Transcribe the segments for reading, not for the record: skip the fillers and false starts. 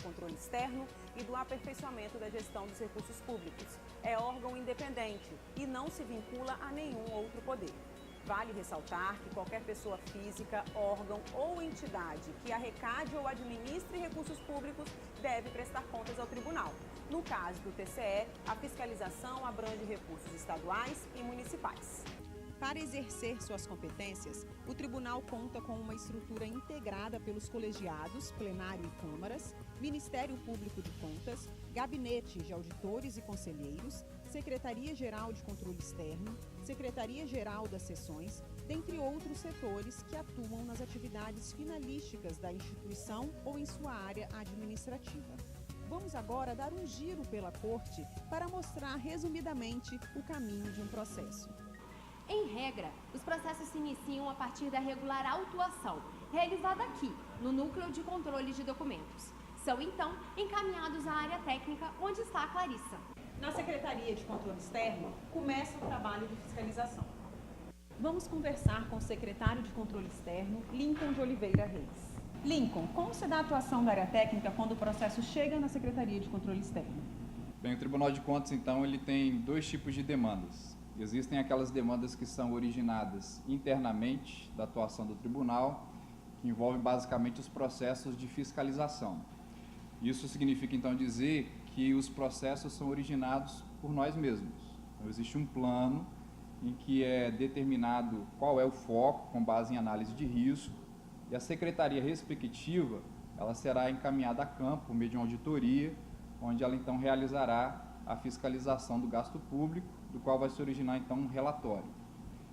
controle externo e do aperfeiçoamento da gestão dos recursos públicos. É órgão independente e não se vincula a nenhum outro poder. Vale ressaltar que qualquer pessoa física, órgão ou entidade que arrecade ou administre recursos públicos deve prestar contas ao tribunal. No caso do TCE, a fiscalização abrange recursos estaduais e municipais. Para exercer suas competências, o tribunal conta com uma estrutura integrada pelos colegiados, plenário e câmaras, Ministério Público de Contas, gabinetes de auditores e conselheiros, Secretaria-Geral de Controle Externo, Secretaria-Geral das Seções, dentre outros setores que atuam nas atividades finalísticas da instituição ou em sua área administrativa. Vamos agora dar um giro pela Corte para mostrar resumidamente o caminho de um processo. Em regra, os processos se iniciam a partir da regular autuação, realizada aqui, no Núcleo de Controle de Documentos. São, então, encaminhados à área técnica, onde está a Clarissa. Na Secretaria de Controle Externo, começa o trabalho de fiscalização. Vamos conversar com o secretário de Controle Externo, Lincoln de Oliveira Reis. Lincoln, como se dá a atuação da área técnica quando o processo chega na Secretaria de Controle Externo? Bem, o Tribunal de Contas, então, ele tem dois tipos de demandas. Existem aquelas demandas que são originadas internamente da atuação do tribunal, que envolvem basicamente os processos de fiscalização. Isso significa, então, dizer que os processos são originados por nós mesmos. Então, existe um plano em que é determinado qual é o foco, com base em análise de risco, e a secretaria respectiva, ela será encaminhada a campo, por meio de uma auditoria, onde ela, então, realizará a fiscalização do gasto público, do qual vai se originar, então, um relatório.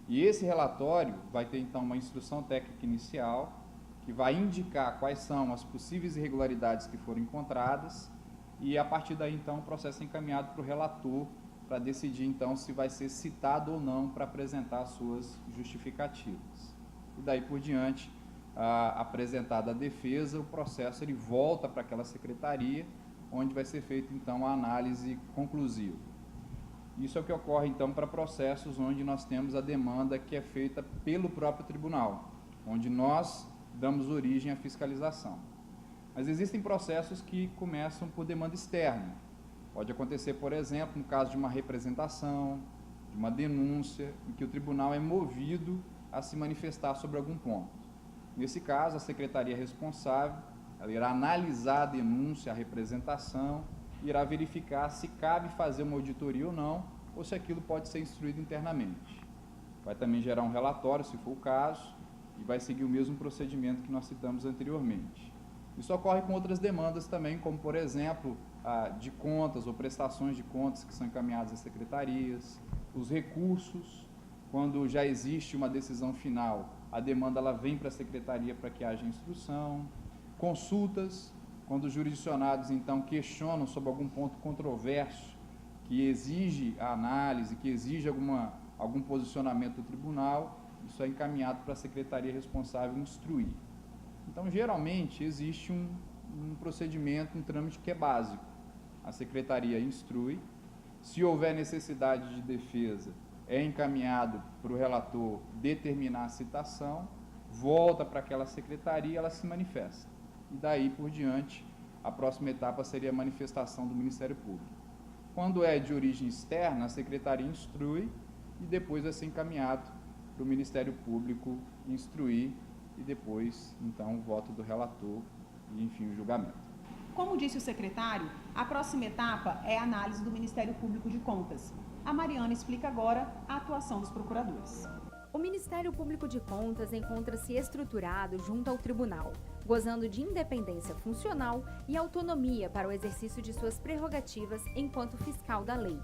E esse relatório vai ter, então, uma instrução técnica inicial, que vai indicar quais são as possíveis irregularidades que foram encontradas, e a partir daí, então, o processo é encaminhado para o relator, para decidir, então, se vai ser citado ou não para apresentar as suas justificativas. E daí por diante, apresentada a defesa, o processo ele volta para aquela secretaria, onde vai ser feita, então, a análise conclusiva. Isso é o que ocorre, então, para processos onde nós temos a demanda que é feita pelo próprio tribunal, onde nós damos origem à fiscalização. Mas existem processos que começam por demanda externa. Pode acontecer, por exemplo, no caso de uma representação, de uma denúncia, em que o tribunal é movido a se manifestar sobre algum ponto. Nesse caso, a secretaria responsável ela irá analisar a denúncia, a representação, irá verificar se cabe fazer uma auditoria ou não, ou se aquilo pode ser instruído internamente. Vai também gerar um relatório, se for o caso, e vai seguir o mesmo procedimento que nós citamos anteriormente. Isso ocorre com outras demandas também, como, por exemplo, de contas ou prestações de contas que são encaminhadas às secretarias, os recursos, quando já existe uma decisão final, a demanda ela vem para a secretaria para que haja instrução, consultas, quando os jurisdicionados, então, questionam sobre algum ponto controverso que exige a análise, que exige algum posicionamento do tribunal, isso é encaminhado para a secretaria responsável instruir. Então, geralmente, existe um procedimento, um trâmite que é básico. A secretaria instrui, se houver necessidade de defesa, é encaminhado para o relator determinar a citação, volta para aquela secretaria, ela se manifesta. E daí por diante, a próxima etapa seria a manifestação do Ministério Público. Quando é de origem externa, a secretaria instrui e depois vai ser encaminhado para o Ministério Público instruir e depois, então, o voto do relator e, enfim, o julgamento. Como disse o secretário, a próxima etapa é a análise do Ministério Público de Contas. A Mariana explica agora a atuação dos procuradores. O Ministério Público de Contas encontra-se estruturado junto ao tribunal, gozando de independência funcional e autonomia para o exercício de suas prerrogativas enquanto fiscal da lei.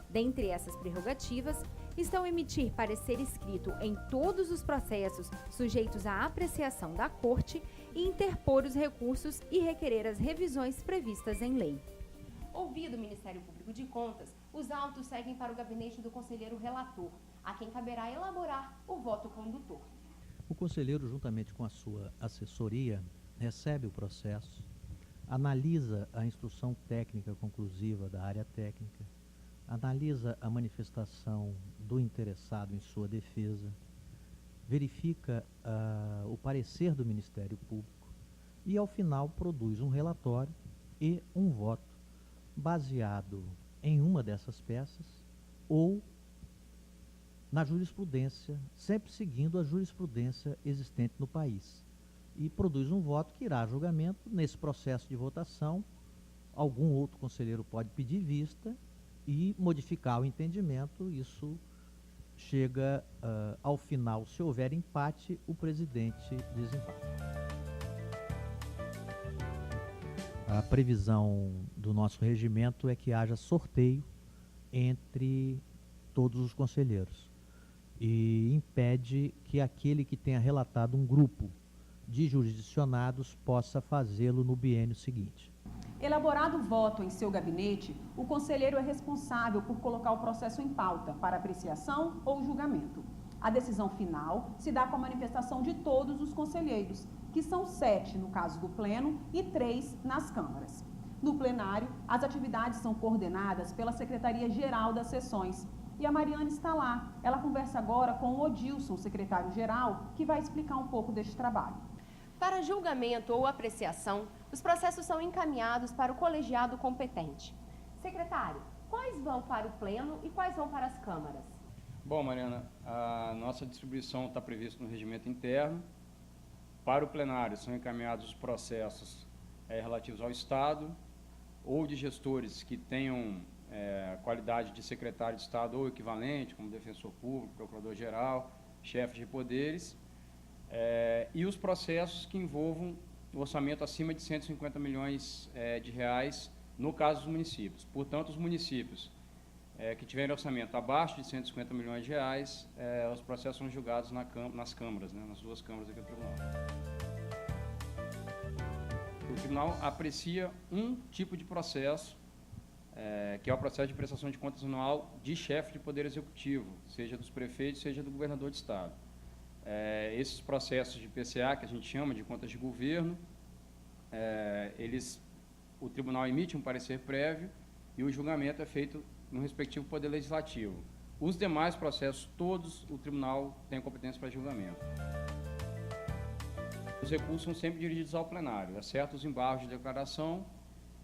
Dentre essas prerrogativas, estão emitir parecer escrito em todos os processos sujeitos à apreciação da Corte e interpor os recursos e requerer as revisões previstas em lei. Ouvido o Ministério Público de Contas, os autos seguem para o gabinete do conselheiro relator, a quem caberá elaborar o voto condutor. O conselheiro, juntamente com a sua assessoria, recebe o processo, analisa a instrução técnica conclusiva da área técnica, analisa a manifestação do interessado em sua defesa, verifica o parecer do Ministério Público e, ao final, produz um relatório e um voto baseado em uma dessas peças ou na jurisprudência, sempre seguindo a jurisprudência existente no país. E produz um voto que irá a julgamento. Nesse processo de votação, algum outro conselheiro pode pedir vista e modificar o entendimento. Isso chega ao final, se houver empate, o presidente desempata. A previsão do nosso regimento é que haja sorteio entre todos os conselheiros e impede que aquele que tenha relatado um grupo de jurisdicionados possa fazê-lo no biênio seguinte. Elaborado o voto em seu gabinete, o conselheiro é responsável por colocar o processo em pauta para apreciação ou julgamento. A decisão final se dá com a manifestação de todos os conselheiros, que são 7 no caso do Pleno e 3 nas câmaras. No plenário, as atividades são coordenadas pela Secretaria-Geral das Sessões. E a Mariana está lá. Ela conversa agora com o Odilson, secretário-geral, que vai explicar um pouco deste trabalho. Para julgamento ou apreciação, os processos são encaminhados para o colegiado competente. Secretário, quais vão para o Pleno e quais vão para as câmaras? Bom, Mariana, a nossa distribuição está prevista no regimento interno. Para o plenário são encaminhados os processos relativos ao Estado ou de gestores que tenham qualidade de secretário de Estado ou equivalente, como defensor público, procurador-geral, chefe de poderes, e os processos que envolvam o orçamento acima de 150 milhões de reais no caso dos municípios. Portanto, os municípios que tiverem orçamento abaixo de 150 milhões de reais, os processos são julgados nas câmaras, né, nas 2 câmaras aqui do Tribunal. O Tribunal aprecia um tipo de processo, que é o processo de prestação de contas anual de chefe de Poder Executivo, seja dos prefeitos, seja do governador de Estado. Esses processos de PCA, que a gente chama de contas de governo, o Tribunal emite um parecer prévio e o julgamento é feito no respectivo Poder Legislativo. Os demais processos, todos, o Tribunal tem competência para julgamento. Os recursos são sempre dirigidos ao plenário, exceto os embargos de declaração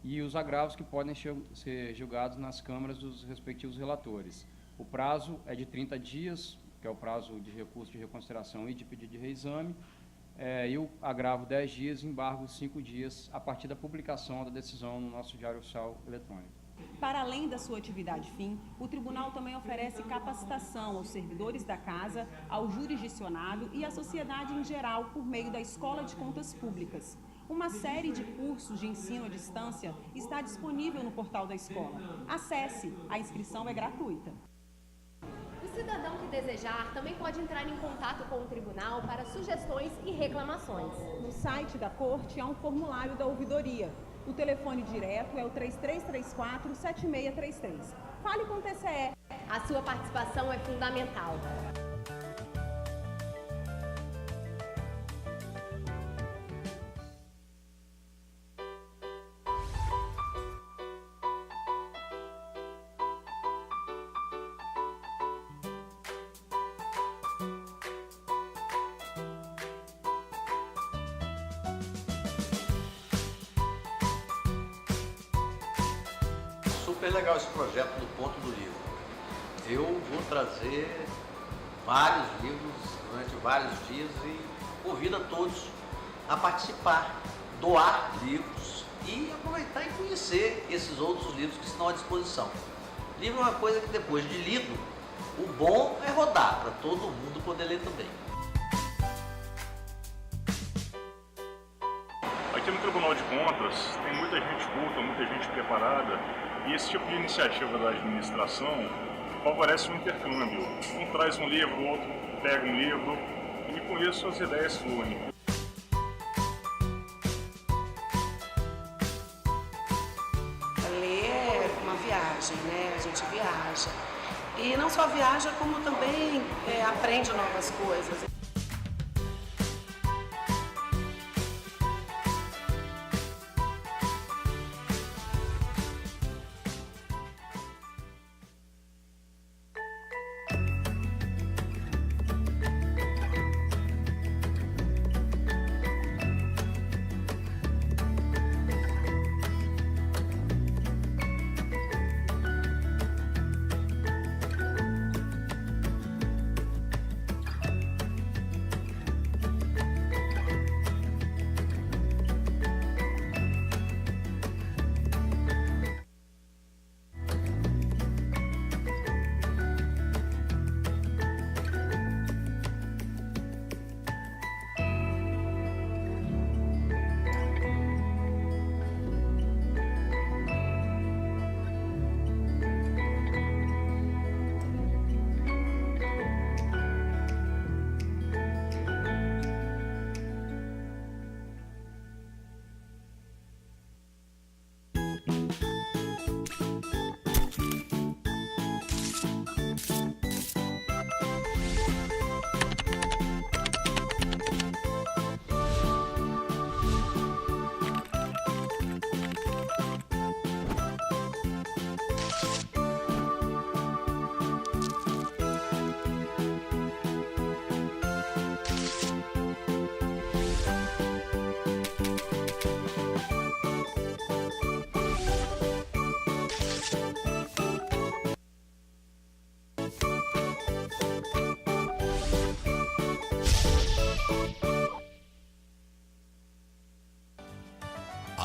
e os agravos que podem ser julgados nas câmaras dos respectivos relatores. O prazo é de 30 dias, que é o prazo de recurso de reconsideração e de pedido de reexame, e o agravo 10 dias, embargo 5 dias, a partir da publicação da decisão no nosso Diário Oficial Eletrônico. Para além da sua atividade fim, o tribunal também oferece capacitação aos servidores da casa, ao jurisdicionado e à sociedade em geral por meio da Escola de Contas Públicas. Uma série de cursos de ensino à distância está disponível no portal da escola. Acesse, a inscrição é gratuita. O cidadão que desejar também pode entrar em contato com o tribunal para sugestões e reclamações. No site da Corte há um formulário da ouvidoria. O telefone direto é o 3334-7633. Fale com o TCE. A sua participação é fundamental. Super legal esse projeto do Ponto do Livro. Eu vou trazer vários livros durante vários dias e convido a todos a participar, doar livros e aproveitar e conhecer esses outros livros que estão à disposição. Livro é uma coisa que depois de lido, o bom é rodar para todo mundo poder ler também. Aqui no Tribunal de Contas tem muita gente culta, muita gente preparada. E esse tipo de iniciativa da administração favorece um intercâmbio. Um traz um livro, o outro pega um livro, e com isso as ideias fluem. Ler é uma viagem, né? A gente viaja. E não só viaja, como também aprende novas coisas.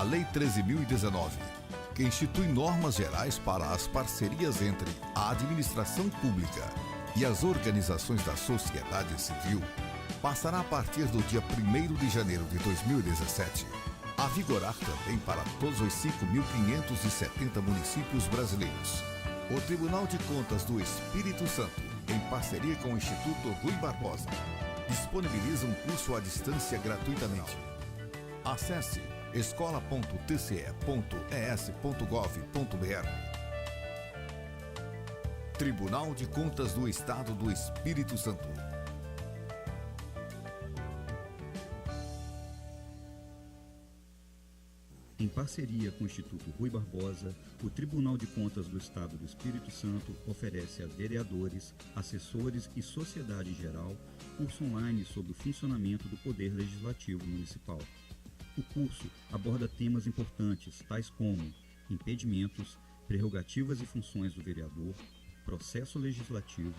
Lei 13.019, que institui normas gerais para as parcerias entre a administração pública e as organizações da sociedade civil, passará a partir do dia 1º de janeiro de 2017 a vigorar também para todos os 5.570 municípios brasileiros. O Tribunal de Contas do Espírito Santo, em parceria com o Instituto Rui Barbosa, disponibiliza um curso à distância gratuitamente. Acesse escola.tce.es.gov.br. Tribunal de Contas do Estado do Espírito Santo. Em parceria com o Instituto Rui Barbosa, o Tribunal de Contas do Estado do Espírito Santo oferece a vereadores, assessores e sociedade em geral curso online sobre o funcionamento do Poder Legislativo Municipal. O curso aborda temas importantes, tais como impedimentos, prerrogativas e funções do vereador, processo legislativo,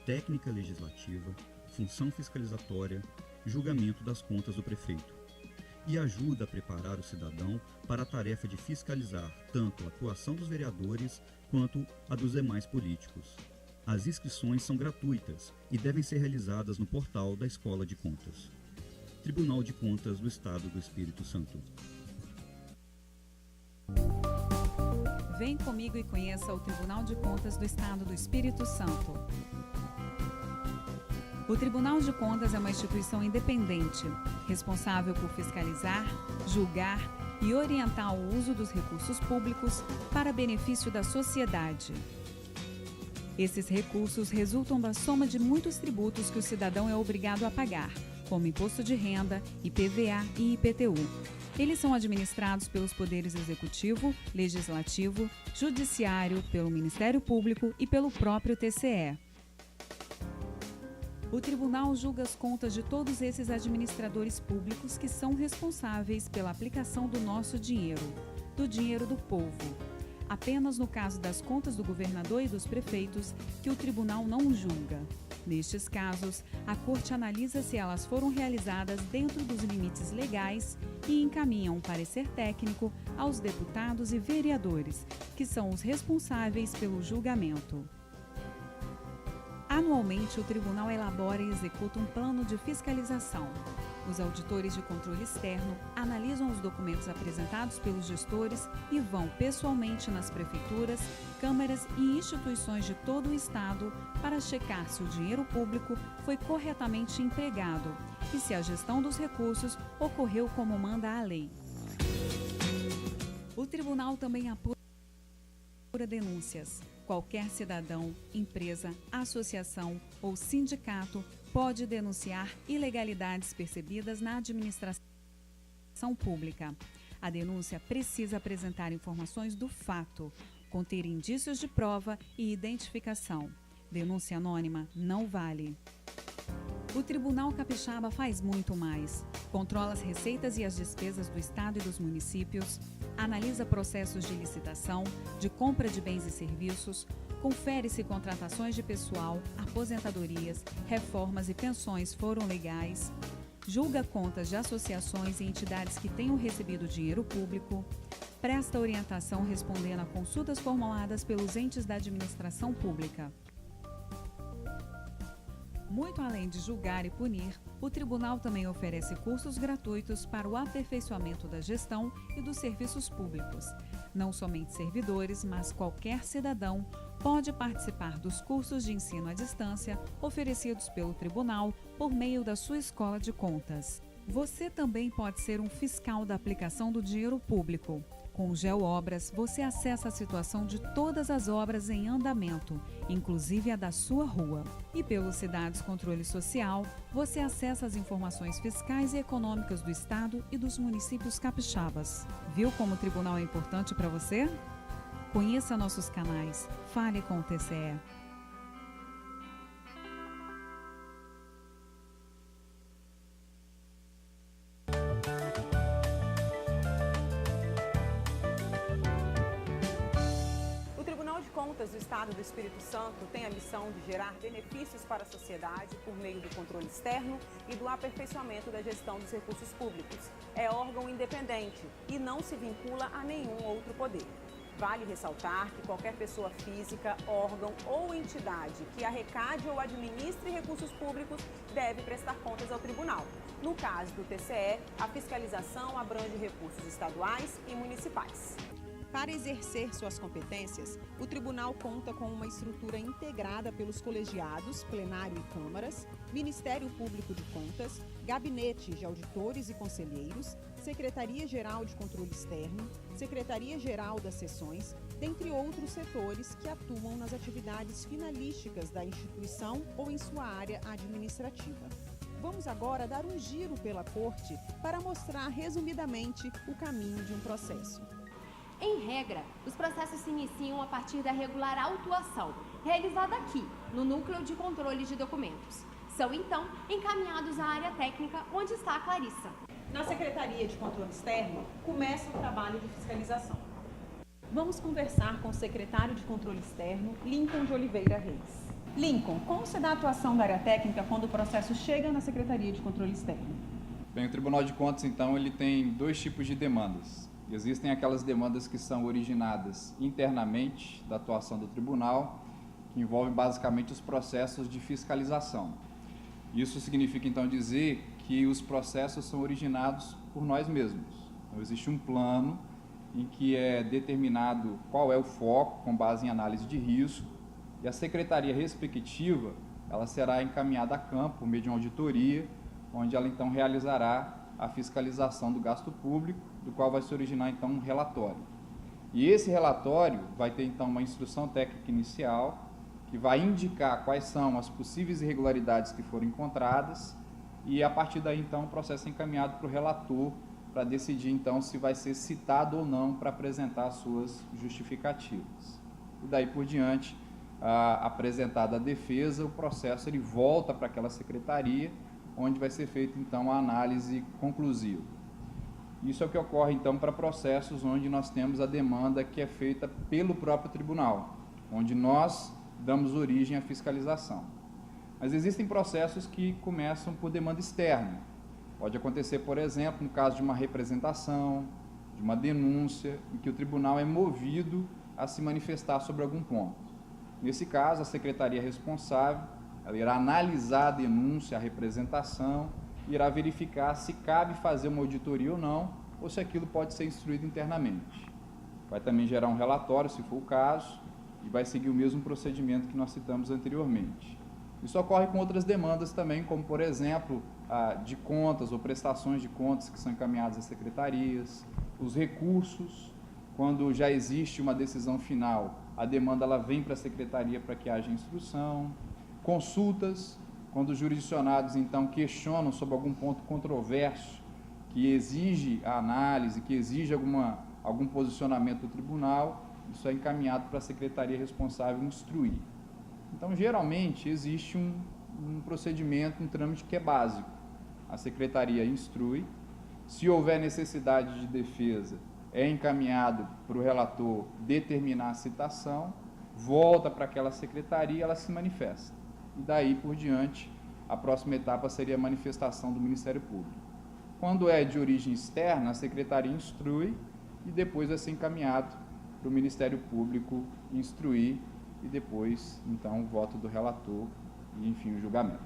técnica legislativa, função fiscalizatória, julgamento das contas do prefeito. E ajuda a preparar o cidadão para a tarefa de fiscalizar tanto a atuação dos vereadores quanto a dos demais políticos. As inscrições são gratuitas e devem ser realizadas no portal da Escola de Contas. Tribunal de Contas do Estado do Espírito Santo. Vem comigo e conheça o Tribunal de Contas do Estado do Espírito Santo. O Tribunal de Contas é uma instituição independente, responsável por fiscalizar, julgar e orientar o uso dos recursos públicos para benefício da sociedade. Esses recursos resultam da soma de muitos tributos que o cidadão é obrigado a pagar, como imposto de renda, IPVA e IPTU. Eles são administrados pelos poderes executivo, legislativo, judiciário, pelo Ministério Público e pelo próprio TCE. O tribunal julga as contas de todos esses administradores públicos que são responsáveis pela aplicação do nosso dinheiro, do dinheiro do povo. Apenas no caso das contas do governador e dos prefeitos que o tribunal não julga. Nestes casos, a Corte analisa se elas foram realizadas dentro dos limites legais e encaminha um parecer técnico aos deputados e vereadores, que são os responsáveis pelo julgamento. Anualmente, o tribunal elabora e executa um plano de fiscalização. Os auditores de controle externo analisam os documentos apresentados pelos gestores e vão pessoalmente nas prefeituras, câmaras e instituições de todo o Estado para checar se o dinheiro público foi corretamente empregado e se a gestão dos recursos ocorreu como manda a lei. O tribunal também apura denúncias. Qualquer cidadão, empresa, associação ou sindicato pode denunciar ilegalidades percebidas na administração pública. A denúncia precisa apresentar informações do fato, conter indícios de prova e identificação. Denúncia anônima não vale. O Tribunal Capixaba faz muito mais. Controla as receitas e as despesas do Estado e dos municípios, analisa processos de licitação, de compra de bens e serviços, confere se contratações de pessoal, aposentadorias, reformas e pensões foram legais, julga contas de associações e entidades que tenham recebido dinheiro público, presta orientação respondendo a consultas formuladas pelos entes da administração pública. Muito além de julgar e punir, o tribunal também oferece cursos gratuitos para o aperfeiçoamento da gestão e dos serviços públicos. Não somente servidores, mas qualquer cidadão pode participar dos cursos de ensino à distância oferecidos pelo tribunal por meio da sua escola de contas. Você também pode ser um fiscal da aplicação do dinheiro público. Com o GeoObras, você acessa a situação de todas as obras em andamento, inclusive a da sua rua. E pelo Cidades Controle Social, você acessa as informações fiscais e econômicas do Estado e dos municípios capixabas. Viu como o tribunal é importante para você? Conheça nossos canais. Fale com o TCE. Contas do Estado do Espírito Santo tem a missão de gerar benefícios para a sociedade por meio do controle externo e do aperfeiçoamento da gestão dos recursos públicos. É órgão independente e não se vincula a nenhum outro poder. Vale ressaltar que qualquer pessoa física, órgão ou entidade que arrecade ou administre recursos públicos deve prestar contas ao tribunal. No caso do TCE, a fiscalização abrange recursos estaduais e municipais. Para exercer suas competências, o tribunal conta com uma estrutura integrada pelos colegiados, plenário e câmaras, Ministério Público de Contas, gabinete de auditores e conselheiros, Secretaria-Geral de Controle Externo, Secretaria-Geral das Seções, dentre outros setores que atuam nas atividades finalísticas da instituição ou em sua área administrativa. Vamos agora dar um giro pela Corte para mostrar resumidamente o caminho de um processo. Em regra, os processos se iniciam a partir da regular autuação, realizada aqui, no Núcleo de Controle de Documentos. São, então, encaminhados à área técnica, onde está a Clarissa. Na Secretaria de Controle Externo, começa o trabalho de fiscalização. Vamos conversar com o secretário de Controle Externo, Lincoln de Oliveira Reis. Lincoln, como se dá a atuação da área técnica quando o processo chega na Secretaria de Controle Externo? Bem, o Tribunal de Contas, então, ele tem dois tipos de demandas. Existem aquelas demandas que são originadas internamente da atuação do tribunal, que envolvem basicamente os processos de fiscalização. Isso significa, então, dizer que os processos são originados por nós mesmos. Então, existe um plano em que é determinado qual é o foco, com base em análise de risco, e a secretaria respectiva, ela será encaminhada a campo, por meio de uma auditoria, onde ela, então, realizará a fiscalização do gasto público, do qual vai se originar, então, um relatório. E esse relatório vai ter, então, uma instrução técnica inicial, que vai indicar quais são as possíveis irregularidades que foram encontradas, e a partir daí, então, o processo é encaminhado para o relator, para decidir, então, se vai ser citado ou não para apresentar as suas justificativas. E daí por diante, apresentada a defesa, o processo ele volta para aquela secretaria, onde vai ser feita, então, a análise conclusiva. Isso é o que ocorre, então, para processos onde nós temos a demanda que é feita pelo próprio tribunal, onde nós damos origem à fiscalização. Mas existem processos que começam por demanda externa. Pode acontecer, por exemplo, no caso de uma representação, de uma denúncia, em que o tribunal é movido a se manifestar sobre algum ponto. Nesse caso, a secretaria responsável, ela irá analisar a denúncia, a representação, irá verificar se cabe fazer uma auditoria ou não, ou se aquilo pode ser instruído internamente. Vai também gerar um relatório, se for o caso, e vai seguir o mesmo procedimento que nós citamos anteriormente. Isso ocorre com outras demandas também, como, por exemplo, de contas ou prestações de contas que são encaminhadas às secretarias, os recursos, quando já existe uma decisão final, a demanda ela vem para a secretaria para que haja instrução, consultas, quando os jurisdicionados, então, questionam sobre algum ponto controverso que exige a análise, que exige algum posicionamento do tribunal, isso é encaminhado para a secretaria responsável instruir. Então, geralmente, existe um procedimento, um trâmite que é básico. A secretaria instrui, se houver necessidade de defesa, é encaminhado para o relator determinar a citação, volta para aquela secretaria e ela se manifesta. E daí por diante, a próxima etapa seria a manifestação do Ministério Público. Quando é de origem externa, a secretaria instrui e depois vai ser encaminhado para o Ministério Público instruir e depois, então, o voto do relator e, enfim, o julgamento.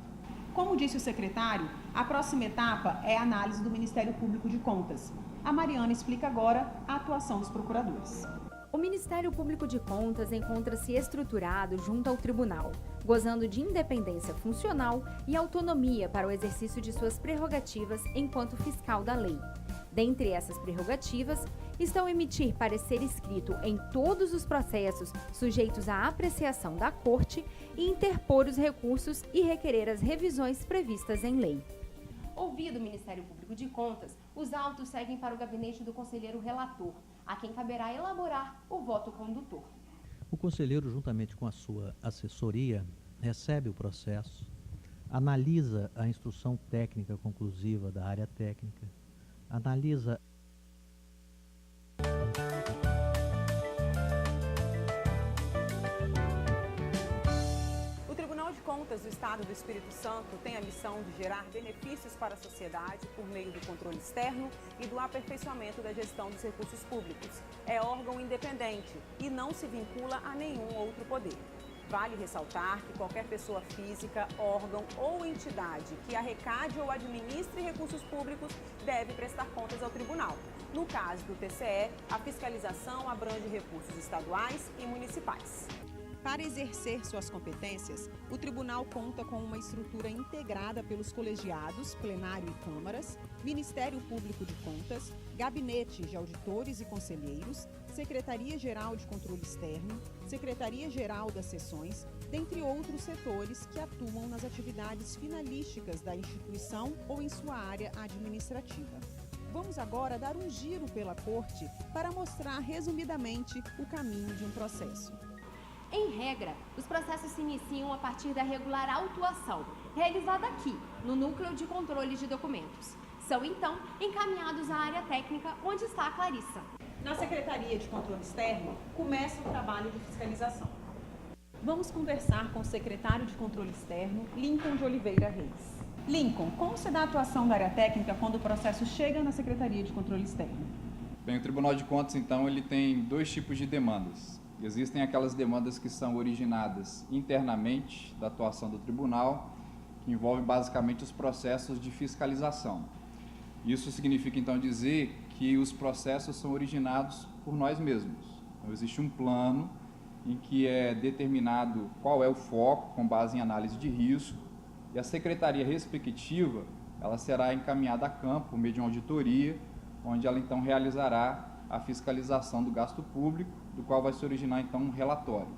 Como disse o secretário, a próxima etapa é a análise do Ministério Público de Contas. A Mariana explica agora a atuação dos procuradores. O Ministério Público de Contas encontra-se estruturado junto ao tribunal, gozando de independência funcional e autonomia para o exercício de suas prerrogativas enquanto fiscal da lei. Dentre essas prerrogativas, estão emitir parecer escrito em todos os processos sujeitos à apreciação da Corte e interpor os recursos e requerer as revisões previstas em lei. Ouvido o Ministério Público de Contas, os autos seguem para o gabinete do conselheiro relator, a quem caberá elaborar o voto condutor. O conselheiro, juntamente com a sua assessoria, recebe o processo, analisa a instrução técnica conclusiva da área técnica, analisa Contas do Estado do Espírito Santo tem a missão de gerar benefícios para a sociedade por meio do controle externo e do aperfeiçoamento da gestão dos recursos públicos. É órgão independente e não se vincula a nenhum outro poder. Vale ressaltar que qualquer pessoa física, órgão ou entidade que arrecade ou administre recursos públicos deve prestar contas ao tribunal. No caso do TCE, a fiscalização abrange recursos estaduais e municipais. Para exercer suas competências, o tribunal conta com uma estrutura integrada pelos colegiados, plenário e câmaras, Ministério Público de Contas, gabinete de auditores e conselheiros, Secretaria-Geral de Controle Externo, Secretaria-Geral das Seções, dentre outros setores que atuam nas atividades finalísticas da instituição ou em sua área administrativa. Vamos agora dar um giro pela Corte para mostrar resumidamente o caminho de um processo. Em regra, os processos se iniciam a partir da regular autuação, realizada aqui, no Núcleo de Controle de Documentos. São, então, encaminhados à área técnica, onde está a Clarissa. Na Secretaria de Controle Externo, começa o trabalho de fiscalização. Vamos conversar com o secretário de Controle Externo, Lincoln de Oliveira Reis. Lincoln, como se dá a atuação da área técnica quando o processo chega na Secretaria de Controle Externo? Bem, o Tribunal de Contas, então, ele tem dois tipos de demandas. Existem aquelas demandas que são originadas internamente da atuação do tribunal, que envolvem basicamente os processos de fiscalização. Isso significa, então, dizer que os processos são originados por nós mesmos. Então, existe um plano em que é determinado qual é o foco, com base em análise de risco, e a secretaria respectiva, ela será encaminhada a campo, por meio de uma auditoria, onde ela, então, realizará a fiscalização do gasto público, do qual vai se originar, então, um relatório.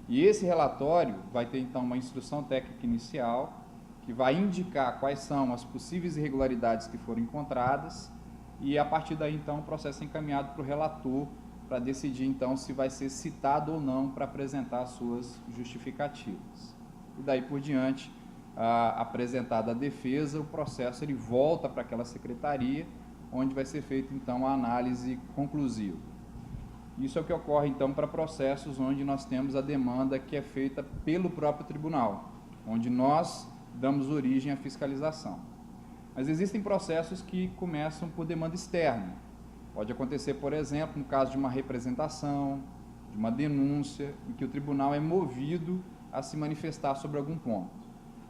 E esse relatório vai ter, então, uma instrução técnica inicial, que vai indicar quais são as possíveis irregularidades que foram encontradas, e a partir daí, então, o processo é encaminhado para o relator, para decidir, então, se vai ser citado ou não para apresentar as suas justificativas. E daí por diante, apresentada a defesa, o processo ele volta para aquela secretaria, onde vai ser feita, então, a análise conclusiva. Isso é o que ocorre, então, para processos onde nós temos a demanda que é feita pelo próprio tribunal, onde nós damos origem à fiscalização. Mas existem processos que começam por demanda externa. Pode acontecer, por exemplo, no caso de uma representação, de uma denúncia, em que o tribunal é movido a se manifestar sobre algum ponto.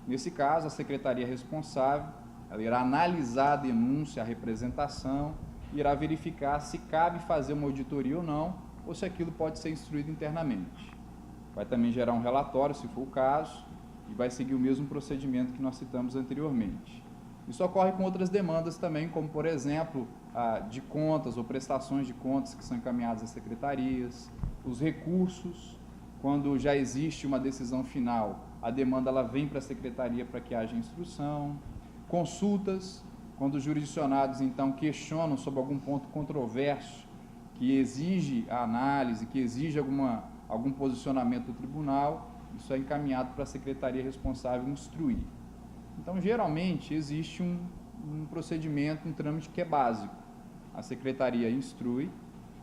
Nesse caso, a secretaria responsável, ela irá analisar a denúncia, a representação, irá verificar se cabe fazer uma auditoria ou não, ou se aquilo pode ser instruído internamente. Vai também gerar um relatório, se for o caso, e vai seguir o mesmo procedimento que nós citamos anteriormente. Isso ocorre com outras demandas também, como, por exemplo, de contas ou prestações de contas que são encaminhadas às secretarias, os recursos, quando já existe uma decisão final, a demanda ela vem para a secretaria para que haja instrução, consultas, quando os jurisdicionados, então, questionam sobre algum ponto controverso que exige a análise, que exige algum posicionamento do tribunal, isso é encaminhado para a secretaria responsável instruir. Então, geralmente, existe um procedimento, um trâmite que é básico. A secretaria instrui,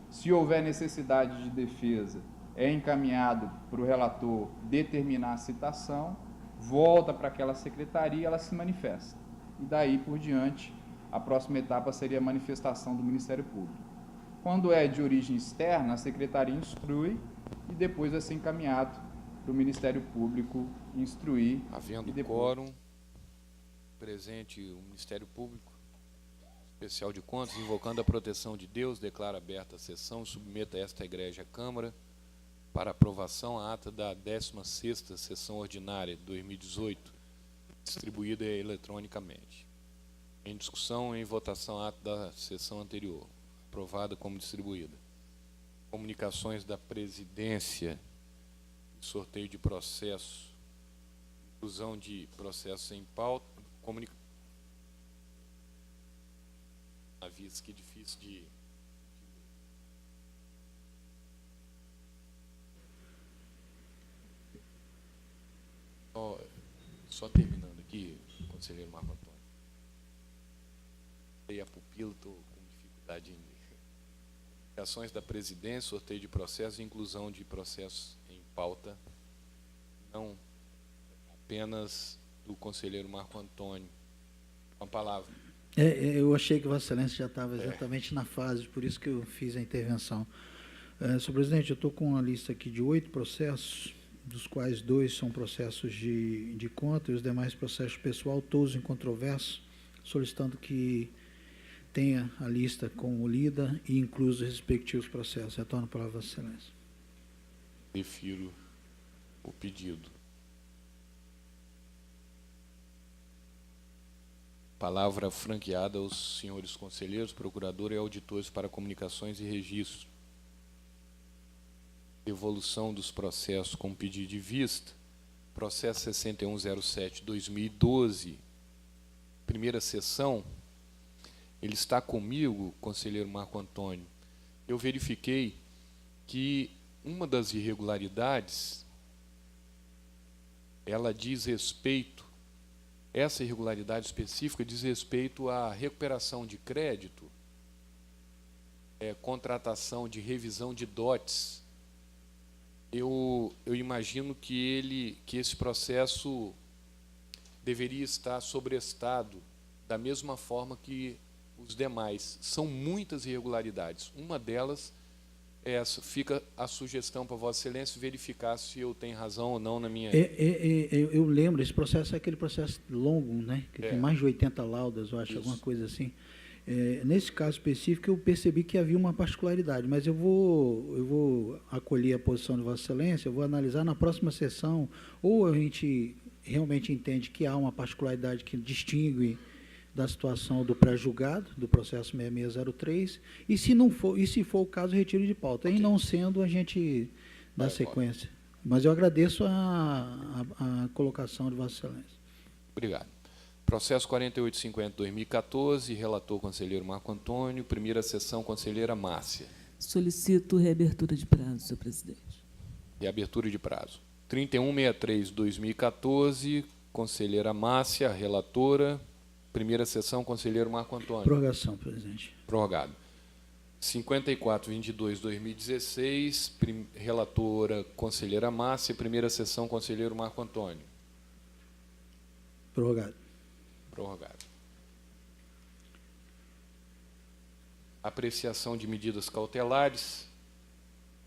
se houver necessidade de defesa, é encaminhado para o relator determinar a citação, volta para aquela secretaria e ela se manifesta. E daí por diante, a próxima etapa seria a manifestação do Ministério Público. Quando é de origem externa, a secretaria instrui e depois vai ser encaminhado para o Ministério Público instruir. Havendo quórum, presente o Ministério Público Especial de Contas, invocando a proteção de Deus, declara aberta a sessão e submeta esta Igreja à Câmara para aprovação a ata da 16ª Sessão Ordinária de 2018, distribuída eletronicamente. Em discussão, em votação, a ata da sessão anterior, aprovada como distribuída. Comunicações da Presidência, sorteio de processo, inclusão de processos em pauta, aviso que é difícil de... Só terminando aqui, conselheiro Marco Antônio. E a pupila, estou com dificuldade em ler. Comunicações da Presidência, sorteio de processos e inclusão de processos em pauta. Não apenas do conselheiro Marco Antônio. Com a palavra. Eu achei que Vossa Excelência já estava exatamente na fase, por isso que eu fiz a intervenção. Senhor presidente, eu estou com uma lista aqui de 8 processos, dos quais 2 são processos de conta e os demais processos pessoal, todos incontroversos, solicitando que tenha a lista como lida e incluso os respectivos processos. Retorno a palavra a Vossa Excelência. Defiro o pedido. Palavra franqueada aos senhores conselheiros, procurador e auditores para comunicações e registro. Devolução dos processos com pedido de vista. Processo 6107/2012, primeira sessão. Ele está comigo, conselheiro Marco Antônio. Eu verifiquei que uma das irregularidades, ela diz respeito, essa irregularidade específica diz respeito à recuperação de crédito, contratação de revisão de dotes. Eu imagino que esse processo deveria estar sobrestado da mesma forma que os demais. São muitas irregularidades. Uma delas é essa. Fica a sugestão para Vossa Excelência verificar se eu tenho razão ou não na minha... Eu lembro, esse processo é aquele processo longo, né? Que tem mais de 80 laudas, eu acho, alguma coisa assim. Nesse caso específico, eu percebi que havia uma particularidade, mas eu vou acolher a posição de Vossa Excelência, eu vou analisar na próxima sessão, ou a gente realmente entende que há uma particularidade que distingue da situação do pré-julgado, do processo 6603, e se for o caso, retiro de pauta. E não sendo, a gente dá sequência. Mas eu agradeço a colocação de Vossa Excelência. Obrigado. Processo 4850/2014, relator conselheiro Marco Antônio, primeira sessão, conselheira Márcia. Solicito reabertura de prazo, senhor presidente. Reabertura de prazo. 3163/2014, conselheira Márcia, relatora. Primeira sessão, conselheiro Marco Antônio. Prorrogação, presidente. Prorrogado. 5422/2016, relatora conselheira Márcia, primeira sessão, conselheiro Marco Antônio. Prorrogado. Prorrogado. Apreciação de medidas cautelares.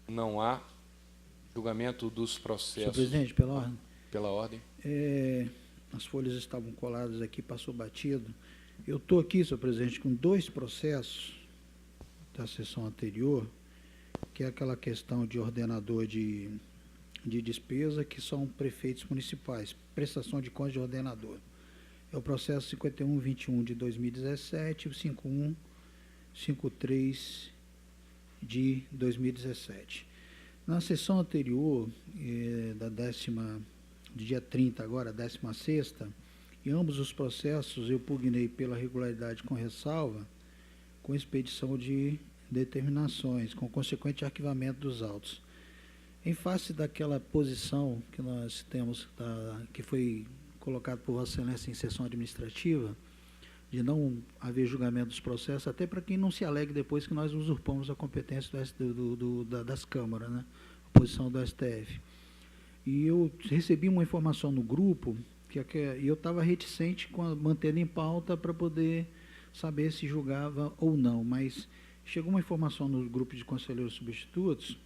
Não há. Julgamento dos processos. Senhor presidente, pela ordem. Pela ordem. As folhas estavam coladas aqui, passou batido. Eu estou aqui, senhor presidente, com 2 processos da sessão anterior, que é aquela questão de ordenador de despesa, que são prefeitos municipais, prestação de contas de ordenador. É o processo 5121 de 2017 e o 5153 de 2017. Na sessão anterior, do dia 30 agora, 16ª, em ambos os processos eu pugnei pela regularidade com ressalva, com expedição de determinações, com consequente arquivamento dos autos. Em face daquela posição que nós temos, que foi colocado por Vossa Excelência em sessão administrativa, de não haver julgamento dos processos, até para quem não se alegue depois que nós usurpamos a competência das câmaras, né? A posição do STF. E eu recebi uma informação no grupo, e eu estava reticente mantendo em pauta para poder saber se julgava ou não, mas chegou uma informação no grupo de conselheiros substitutos,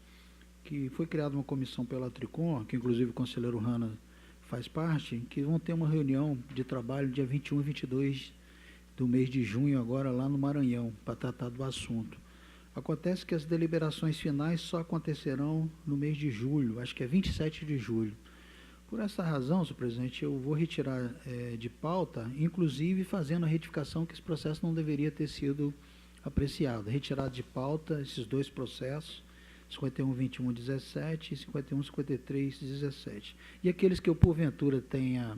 que foi criada uma comissão pela Tricom, que inclusive o conselheiro Hanna faz parte, que vão ter uma reunião de trabalho dia 21 e 22 do mês de junho, agora lá no Maranhão, para tratar do assunto. Acontece que as deliberações finais só acontecerão no mês de julho, acho que é 27 de julho. Por essa razão, senhor presidente, eu vou retirar de pauta, inclusive fazendo a retificação que esse processo não deveria ter sido apreciado. Retirado de pauta esses 2 processos, 5121/17 e 5153/17. E aqueles que eu, porventura, tenha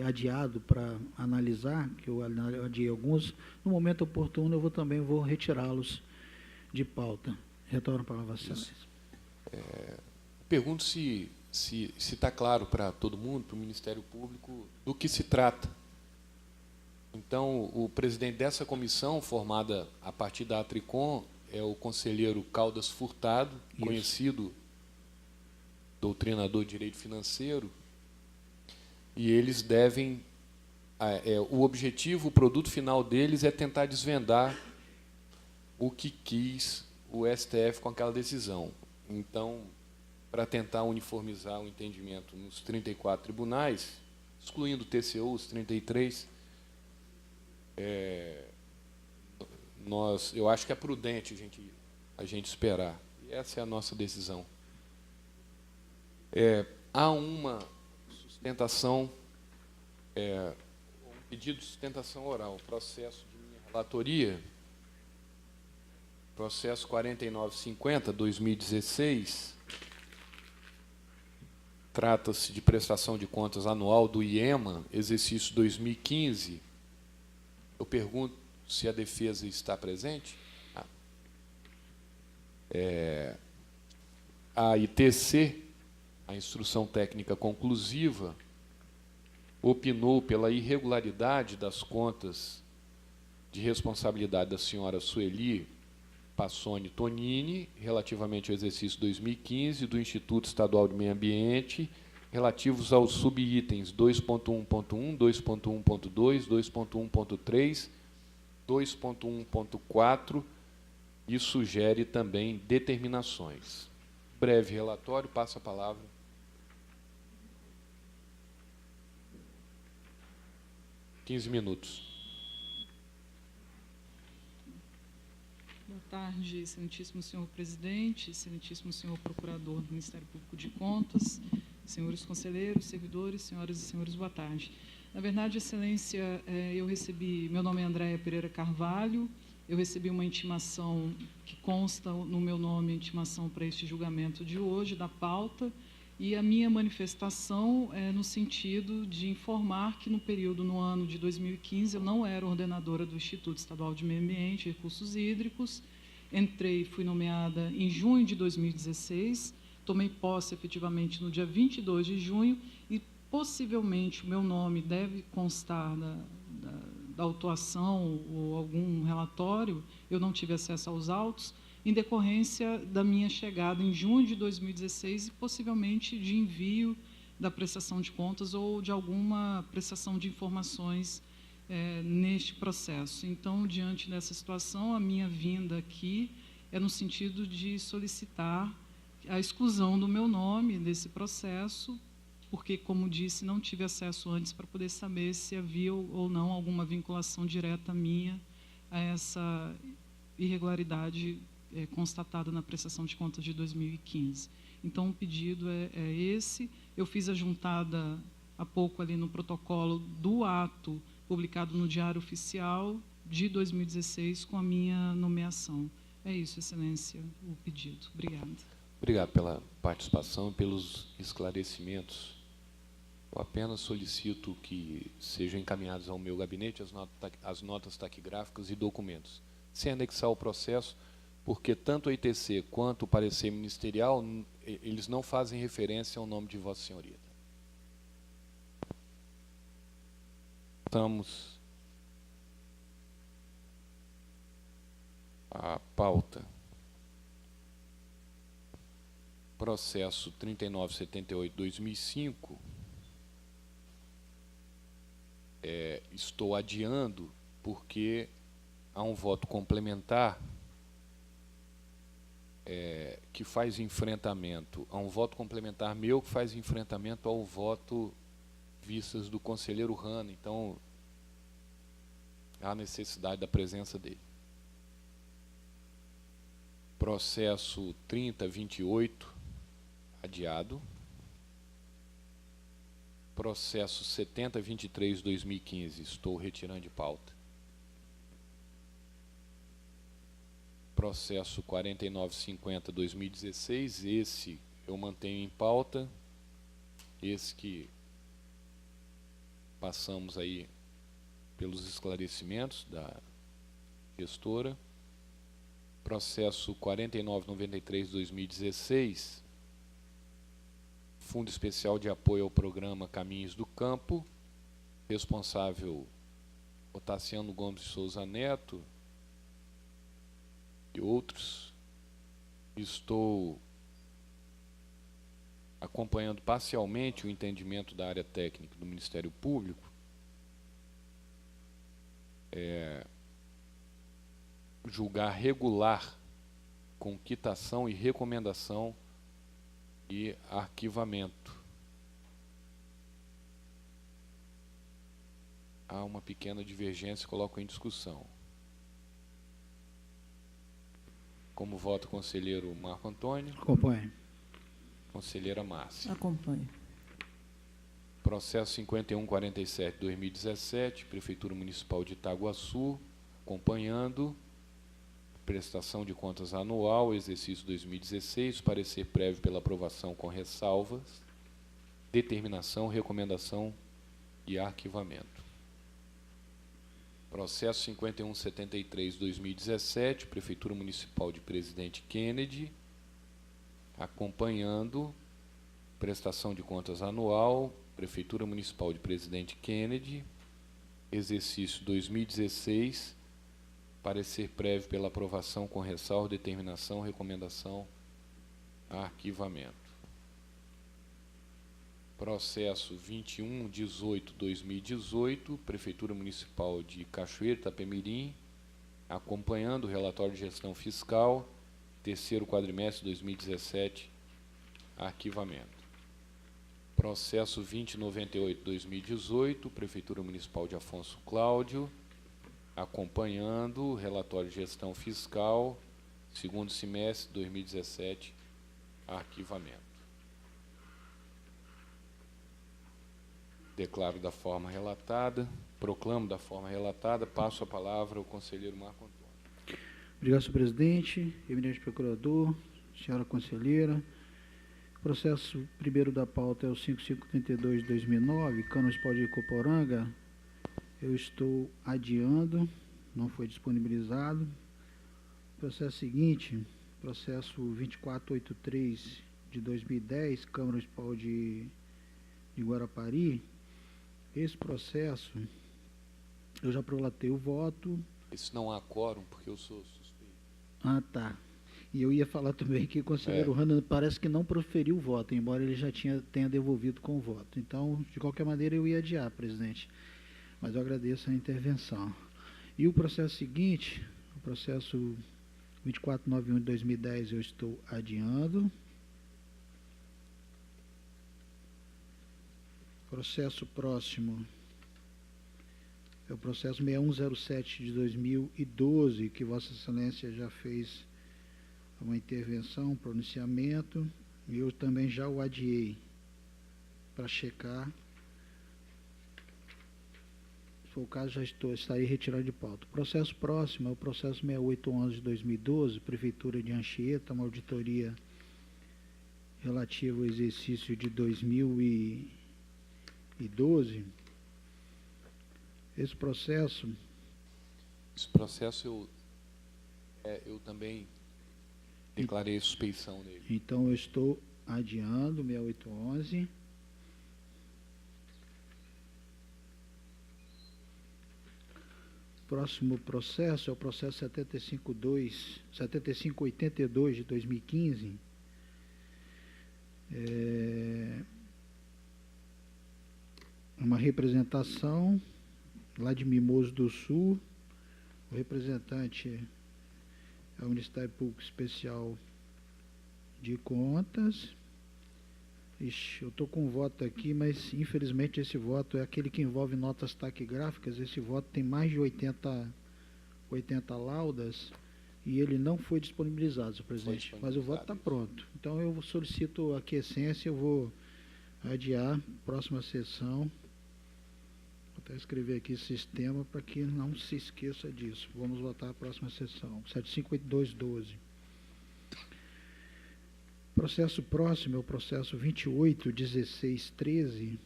adiado para analisar, que eu adiei alguns, no momento oportuno eu também vou retirá-los de pauta. Retorno para a Vossa Excelência. Pergunto se está claro para todo mundo, para o Ministério Público, do que se trata. Então, o presidente dessa comissão, formada a partir da Atricom, é o conselheiro Caldas Furtado, conhecido doutrinador de direito financeiro. E eles devem... o objetivo, o produto final deles é tentar desvendar o que quis o STF com aquela decisão. Então, para tentar uniformizar o entendimento nos 34 tribunais, excluindo o TCU, os 33, eu acho que é prudente a gente esperar. E essa é a nossa decisão. Há uma sustentação, um pedido de sustentação oral, processo de minha relatoria, processo 4950, 2016, trata-se de prestação de contas anual do IEMA, exercício 2015. Eu pergunto se a defesa está presente. A ITC, a Instrução Técnica Conclusiva, opinou pela irregularidade das contas de responsabilidade da senhora Sueli Passoni Tonini, relativamente ao exercício 2015, do Instituto Estadual de Meio Ambiente, relativos aos subitens 2.1.1, 2.1.2, 2.1.3, 2.1.4, e sugere também determinações. Breve relatório, passo a palavra. Minutos. Boa tarde, excelentíssimo senhor presidente, excelentíssimo senhor procurador do Ministério Público de Contas, senhores conselheiros, servidores, senhoras e senhores, boa tarde. Na verdade, excelência, eu recebi, meu nome é Andréia Pereira Carvalho, eu recebi uma intimação que consta no meu nome, intimação para este julgamento de hoje, da pauta, e a minha manifestação é no sentido de informar que no ano de 2015, eu não era ordenadora do Instituto Estadual de Meio Ambiente e Recursos Hídricos, fui nomeada em junho de 2016, tomei posse efetivamente no dia 22 de junho e possivelmente o meu nome deve constar da autuação ou algum relatório, eu não tive acesso aos autos, em decorrência da minha chegada em junho de 2016 e possivelmente de envio da prestação de contas ou de alguma prestação de informações neste processo. Então, diante dessa situação, a minha vinda aqui é no sentido de solicitar a exclusão do meu nome desse processo, porque, como disse, não tive acesso antes para poder saber se havia ou não alguma vinculação direta minha a essa irregularidade constatada na prestação de contas de 2015. Então, o pedido é esse. Eu fiz a juntada há pouco ali no protocolo do ato publicado no Diário Oficial de 2016 com a minha nomeação. É isso, excelência, o pedido. Obrigada. Obrigado pela participação e pelos esclarecimentos. Eu apenas solicito que sejam encaminhados ao meu gabinete as notas taquigráficas e documentos, sem anexar o processo, porque tanto a ITC quanto o parecer ministerial, eles não fazem referência ao nome de Vossa Senhoria. Estamos à pauta. Processo 3978/2005. Estou adiando porque há um voto complementar que faz enfrentamento, há um voto complementar meu que faz enfrentamento ao voto vistas do conselheiro Hanna, então há necessidade da presença dele. Processo 3028, adiado. Processo 7023/2015, estou retirando de pauta. Processo 4950/2016, esse eu mantenho em pauta. Esse que passamos aí pelos esclarecimentos da gestora. Processo 4993/2016, Fundo Especial de Apoio ao Programa Caminhos do Campo, responsável Otaciano Gomes de Souza Neto e outros. Estou acompanhando parcialmente o entendimento da área técnica do Ministério Público, julgar regular com quitação e recomendação e arquivamento. Há uma pequena divergência, coloco em discussão. Como vota o conselheiro Marco Antônio? Acompanho. Conselheira Márcia. Acompanho. Processo 5147/2017, Prefeitura Municipal de Itaguaçu, acompanhando. Prestação de contas anual, exercício 2016, parecer prévio pela aprovação com ressalvas, determinação, recomendação e arquivamento. Processo 5173/2017, Prefeitura Municipal de Presidente Kennedy, acompanhando. Prestação de contas anual, Prefeitura Municipal de Presidente Kennedy, exercício 2016, parecer prévio pela aprovação com ressalva, determinação, recomendação, arquivamento. Processo 2118/2018, Prefeitura Municipal de Cachoeira, Itapemirim, acompanhando o relatório de gestão fiscal, terceiro quadrimestre 2017, arquivamento. Processo 2098/2018, Prefeitura Municipal de Afonso Cláudio, acompanhando o relatório de gestão fiscal, segundo semestre 2017, arquivamento. Declaro da forma relatada, proclamo da forma relatada, passo a palavra ao conselheiro Marco Antônio. Obrigado, senhor presidente, eminente procurador, senhora conselheira. O processo primeiro da pauta é o 5532 de 2009, Câmara Municipal de Icoporanga. Eu estou adiando, não foi disponibilizado. O processo seguinte, processo 2483 de 2010, Câmara Municipal de Guarapari. Esse processo, eu já prolatei o voto. Esse não há quórum, porque eu sou suspeito. Ah, tá. E eu ia falar também que o conselheiro Hanna parece que não proferiu o voto, embora ele já tenha devolvido com o voto. Então, de qualquer maneira, eu ia adiar, presidente. Mas eu agradeço a intervenção. E o processo seguinte, o processo 2491 de 2010, eu estou adiando. Processo próximo é o processo 6107 de 2012, que Vossa Excelência já fez uma intervenção, um pronunciamento, e eu também já o adiei para checar. Se for o caso, já estarei retirado de pauta. O processo próximo é o processo 6811 de 2012, Prefeitura de Anchieta, uma auditoria relativa ao exercício de 2012. Esse processo eu também declarei suspeição nele. Então, eu estou adiando 6811. Próximo processo é o processo 7582 de 2015. Uma representação lá de Mimoso do Sul. O representante é o Ministério Público Especial de Contas. Ixi, eu estou com um voto aqui, mas infelizmente esse voto é aquele que envolve notas taquigráficas. Esse voto tem mais de 80 laudas e ele não foi disponibilizado, senhor presidente. Mas o voto está pronto. Então eu solicito a quiescência, eu vou adiar próxima sessão. Vou até escrever aqui sistema para que não se esqueça disso. Vamos votar a próxima sessão. 758212. Processo próximo é o processo 281613,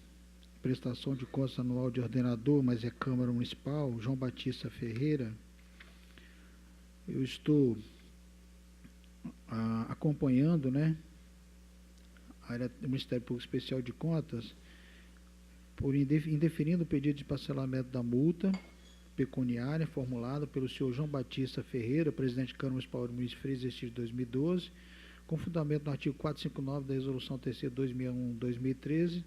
prestação de contas anual de ordenador, mas é Câmara Municipal, João Batista Ferreira. Eu estou acompanhando, né, a área do Ministério Público Especial de Contas, por indeferindo o pedido de parcelamento da multa pecuniária formulada pelo senhor João Batista Ferreira, presidente de Câmara Municipal do município de exercício de 2012, com fundamento no artigo 459 da Resolução TC 261/2013,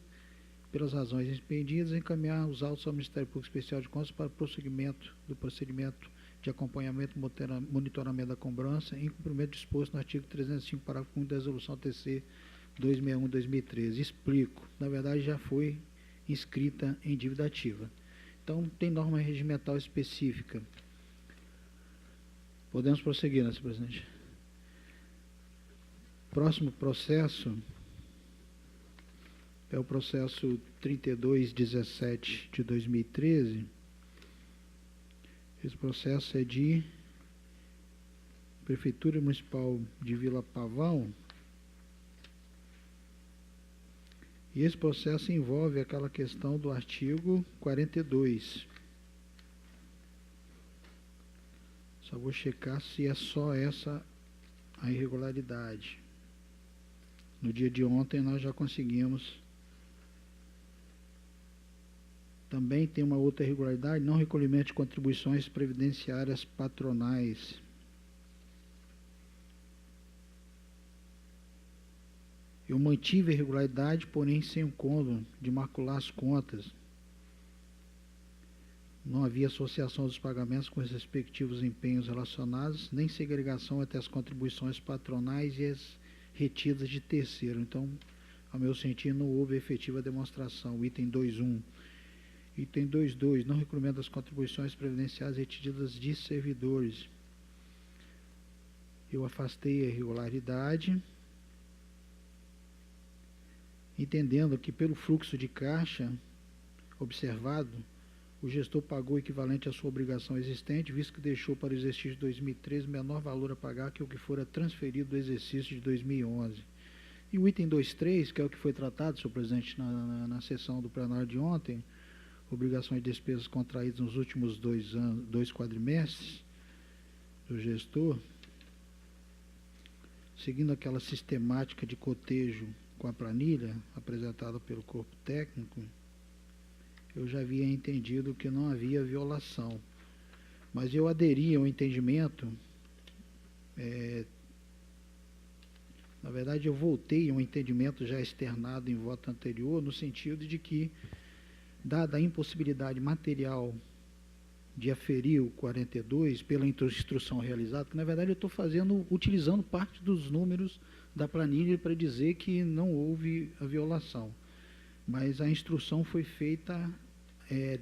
pelas razões expendidas, encaminhar os autos ao Ministério Público Especial de Contas para prosseguimento do procedimento de acompanhamento e monitoramento da cobrança, em cumprimento disposto no artigo 305, parágrafo 1 da Resolução TC 261/2013. Explico. Na verdade, já foi inscrita em dívida ativa. Então, tem norma regimental específica. Podemos prosseguir, né, senhor presidente? Próximo processo é o processo 3217 de 2013. Esse processo é de Prefeitura Municipal de Vila Pavão. E esse processo envolve aquela questão do artigo 42. Só vou checar se é só essa a irregularidade. No dia de ontem nós já conseguimos. Também tem uma outra irregularidade, não recolhimento de contribuições previdenciárias patronais. Eu mantive a irregularidade, porém sem o cômodo de macular as contas. Não havia associação dos pagamentos com os respectivos empenhos relacionados, nem segregação entre as contribuições patronais e as retidas de terceiro. Então, ao meu sentir, não houve efetiva demonstração. Item 2.1. Item 2.2. Não recolhimento das contribuições previdenciárias retidas de servidores. Eu afastei a irregularidade, entendendo que pelo fluxo de caixa observado, o gestor pagou o equivalente à sua obrigação existente, visto que deixou para o exercício de 2013 menor valor a pagar que o que fora transferido do exercício de 2011. E o item 2.3, que é o que foi tratado, senhor presidente, na sessão do plenário de ontem, obrigações de despesas contraídas nos últimos 2 quadrimestres do gestor, seguindo aquela sistemática de cotejo com a planilha apresentada pelo corpo técnico, eu já havia entendido que não havia violação. Mas eu aderi ao entendimento, na verdade eu voltei a um entendimento já externado em voto anterior, no sentido de que, dada a impossibilidade material de aferir o 42 pela instrução realizada, que na verdade eu estou utilizando parte dos números da planilha para dizer que não houve a violação. Mas a instrução foi feita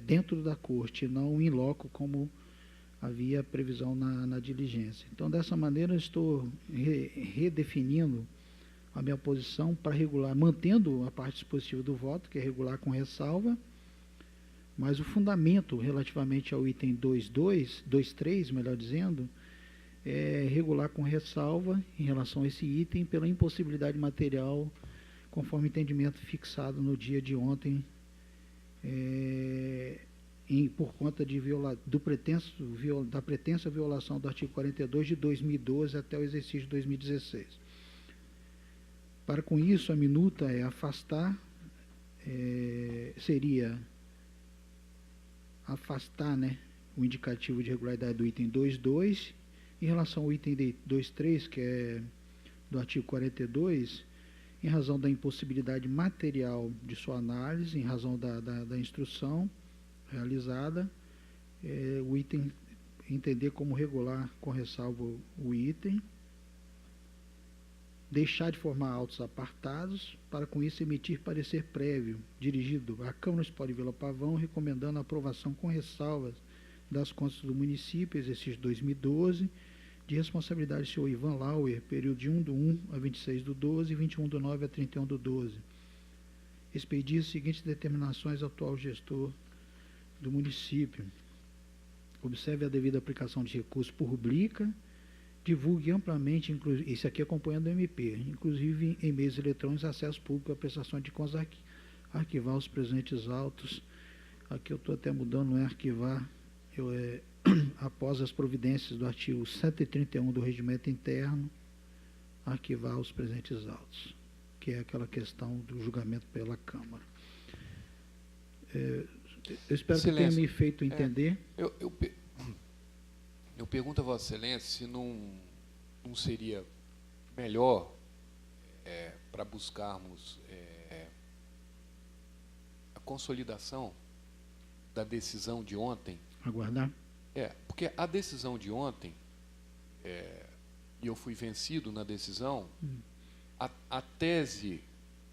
dentro da corte, não in loco, como havia previsão na diligência. Então, dessa maneira, eu estou redefinindo a minha posição para regular, mantendo a parte dispositiva do voto, que é regular com ressalva, mas o fundamento relativamente ao item 2.3, melhor dizendo, é regular com ressalva em relação a esse item pela impossibilidade material, conforme entendimento fixado no dia de ontem, por conta da pretensa violação do artigo 42 de 2012 até o exercício de 2016. Para com isso, a minuta é afastar, seria afastar, né, o indicativo de regularidade do item 2.2, em relação ao item 2.3, que é do artigo 42, em razão da impossibilidade material de sua análise, em razão da instrução realizada, o item entender como regular com ressalva o item, deixar de formar autos apartados, para com isso emitir parecer prévio, dirigido à Câmara Municipal de Vila Pavão, recomendando a aprovação com ressalvas das contas do município, exercício 2012, de responsabilidade do senhor Ivan Lauer, período de 1/1 a 26/12 e 21/9 a 31/12. Expedir as seguintes determinações ao atual gestor do município. Observe a devida aplicação de recursos por rubrica, divulgue amplamente, isso aqui acompanhando o MP, inclusive em meios eletrônicos, acesso público à prestação de contas, arquivar os presentes autos. Aqui eu estou até mudando, não é arquivar, após as providências do artigo 131 do Regimento Interno, arquivar os presentes autos, que é aquela questão do julgamento pela Câmara. Eu espero que tenha me feito entender. Eu pergunto a Vossa Excelência se não seria melhor para buscarmos a consolidação da decisão de ontem. Aguardar? Porque a decisão de ontem, e eu fui vencido na decisão, a tese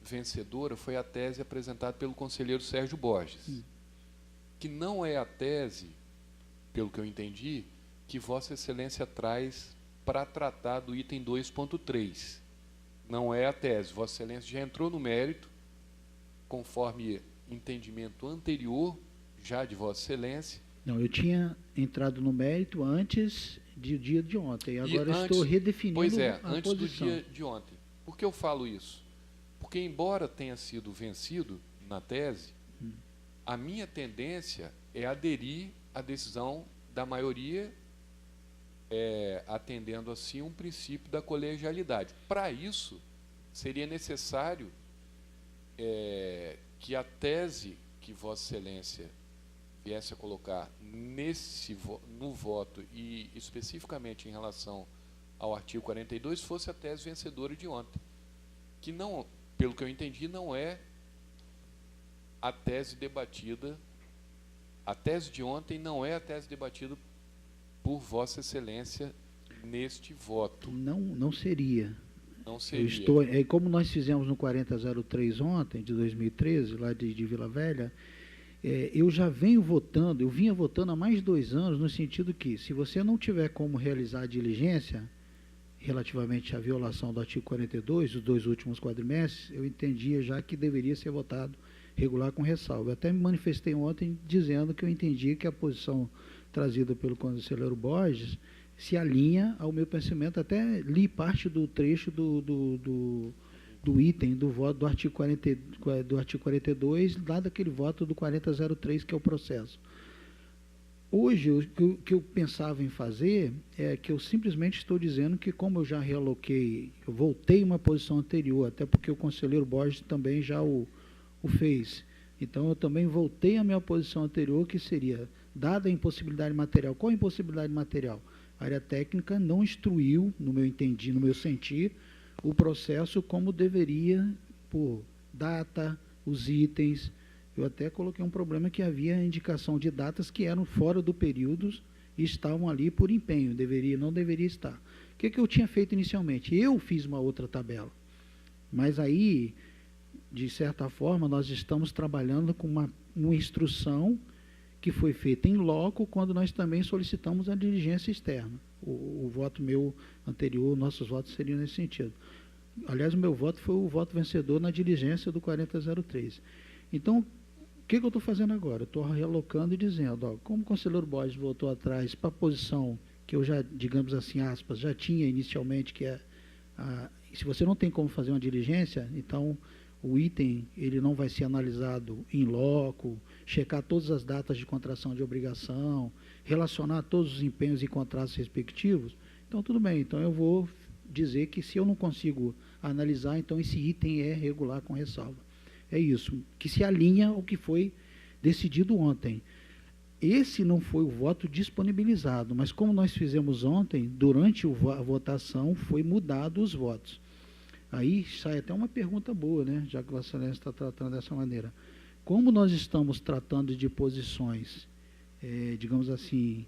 vencedora foi a tese apresentada pelo conselheiro Sérgio Borges, que não é a tese, pelo que eu entendi, que Vossa Excelência traz para tratar do item 2.3. Não é a tese. Vossa Excelência já entrou no mérito, conforme entendimento anterior, já de Vossa Excelência. Não, eu tinha entrado no mérito antes do dia de ontem. Agora estou redefinindo a posição. Antes do dia de ontem. Por que eu falo isso? Porque, embora tenha sido vencido na tese, a minha tendência é aderir à decisão da maioria, atendendo assim um princípio da colegialidade. Para isso, seria necessário que a tese que Vossa Excelência viesse a colocar no voto, e especificamente em relação ao artigo 42, fosse a tese vencedora de ontem, que não, pelo que eu entendi, não é a tese debatida. A tese de ontem não é a tese debatida por Vossa Excelência neste voto. Não seria. Não seria. Como nós fizemos no 4003 ontem, de 2013, lá de Vila Velha, eu vinha votando há mais de 2 anos, no sentido que, se você não tiver como realizar a diligência relativamente à violação do artigo 42, os 2 últimos quadrimestres, eu entendia já que deveria ser votado regular com ressalva. Eu até me manifestei ontem dizendo que eu entendia que a posição trazida pelo conselheiro Borges se alinha ao meu pensamento. Até li parte do trecho do item do voto do artigo 42, lá daquele voto do 4003, que é o processo. Hoje, o que eu pensava em fazer é que eu simplesmente estou dizendo que, como eu já realoquei, eu voltei uma posição anterior, até porque o conselheiro Borges também já o fez. Então, eu também voltei à minha posição anterior, que seria, dada a impossibilidade material. Qual a impossibilidade material? A área técnica não instruiu, no meu sentir, o processo como deveria, por data, os itens. Eu até coloquei um problema que havia indicação de datas que eram fora do período e estavam ali por empenho, não deveria estar. O que eu tinha feito inicialmente? Eu fiz uma outra tabela, mas aí, de certa forma, nós estamos trabalhando com uma instrução que foi feita em loco, quando nós também solicitamos a diligência externa. O voto meu anterior, nossos votos seriam nesse sentido. Aliás, o meu voto foi o voto vencedor na diligência do 4003. Então, o que eu estou fazendo agora? Estou realocando e dizendo, como o conselheiro Borges voltou atrás para a posição que eu já, digamos assim, aspas, já tinha inicialmente, que se você não tem como fazer uma diligência, então o item ele não vai ser analisado em loco, checar todas as datas de contração de obrigação, relacionar todos os empenhos e contratos respectivos. Então, tudo bem. Então, eu vou dizer que, se eu não consigo analisar, então esse item é regular com ressalva. É isso, que se alinha ao que foi decidido ontem. Esse não foi o voto disponibilizado, mas como nós fizemos ontem, durante a votação, foi mudado os votos. Aí sai até uma pergunta boa, né? Já que Vossa Excelência está tratando dessa maneira. Como nós estamos tratando de posições, digamos assim,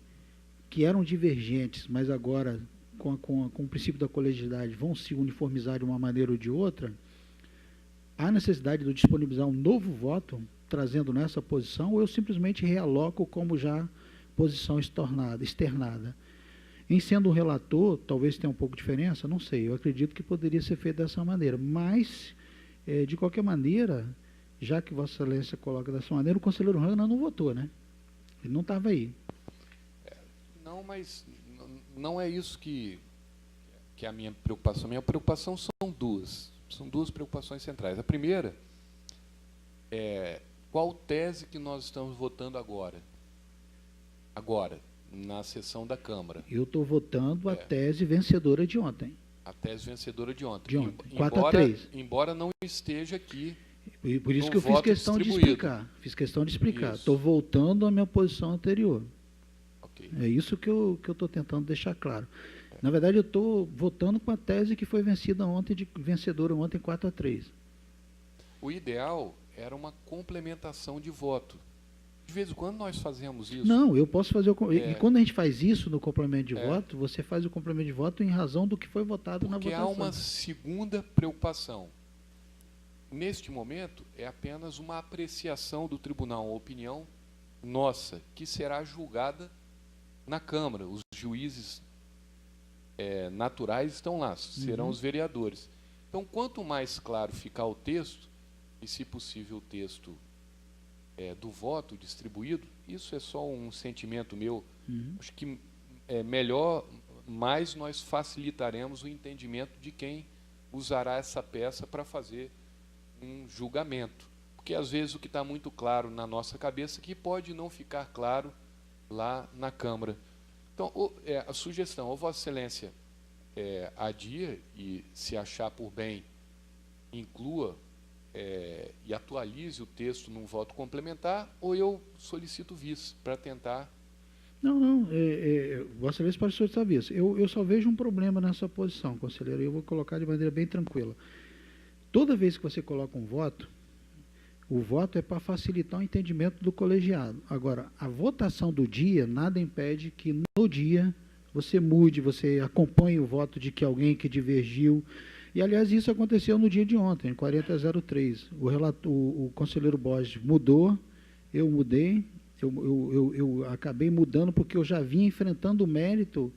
que eram divergentes, mas agora, com o princípio da colegialidade, vão se uniformizar de uma maneira ou de outra, há necessidade de disponibilizar um novo voto, trazendo nessa posição, ou eu simplesmente realoco como já posição externada. Em sendo um relator, talvez tenha um pouco de diferença, não sei, eu acredito que poderia ser feito dessa maneira, mas, de qualquer maneira, já que Vossa Excelência coloca dessa maneira, o conselheiro Rangel não votou, né? Ele não estava aí. Não, mas não é isso que é a minha preocupação. Minha preocupação são duas preocupações centrais. A primeira é qual tese que nós estamos votando agora, na sessão da Câmara. Eu estou votando a tese vencedora de ontem. A tese vencedora de ontem. 4-3. Embora não esteja aqui. Por isso que eu fiz questão de explicar. Estou voltando à minha posição anterior. Okay. É isso que eu estou tentando deixar claro. Na verdade, eu estou votando com a tese que foi vencedora ontem 4-3. O ideal era uma complementação de voto. De vez em quando nós fazemos isso. Não, eu posso fazer e quando a gente faz isso no complemento de voto, você faz o complemento de voto em razão do que foi votado na votação. Porque há uma segunda preocupação. Neste momento, é apenas uma apreciação do tribunal, uma opinião nossa, que será julgada na Câmara. Os juízes naturais estão lá, serão os vereadores. Então, quanto mais claro ficar o texto, e se possível o texto do voto distribuído, isso é só um sentimento meu, acho que melhor, mais nós facilitaremos o entendimento de quem usará essa peça para fazer um julgamento. Porque, às vezes, o que está muito claro na nossa cabeça que pode não ficar claro lá na Câmara. Então, a sugestão, ou Vossa Excelência adia e, se achar por bem, inclua e atualize o texto num voto complementar, ou eu solicito vice para tentar... Não, Vossa Excelência pode solicitar vice. Eu só vejo um problema nessa posição, conselheiro, e eu vou colocar de maneira bem tranquila. Toda vez que você coloca um voto, o voto é para facilitar o entendimento do colegiado. Agora, a votação do dia, nada impede que no dia você mude, você acompanhe o voto de que alguém que divergiu. E, aliás, isso aconteceu no dia de ontem, 40-03. O conselheiro Borges mudou, eu mudei, eu acabei mudando porque eu já vinha enfrentando o mérito,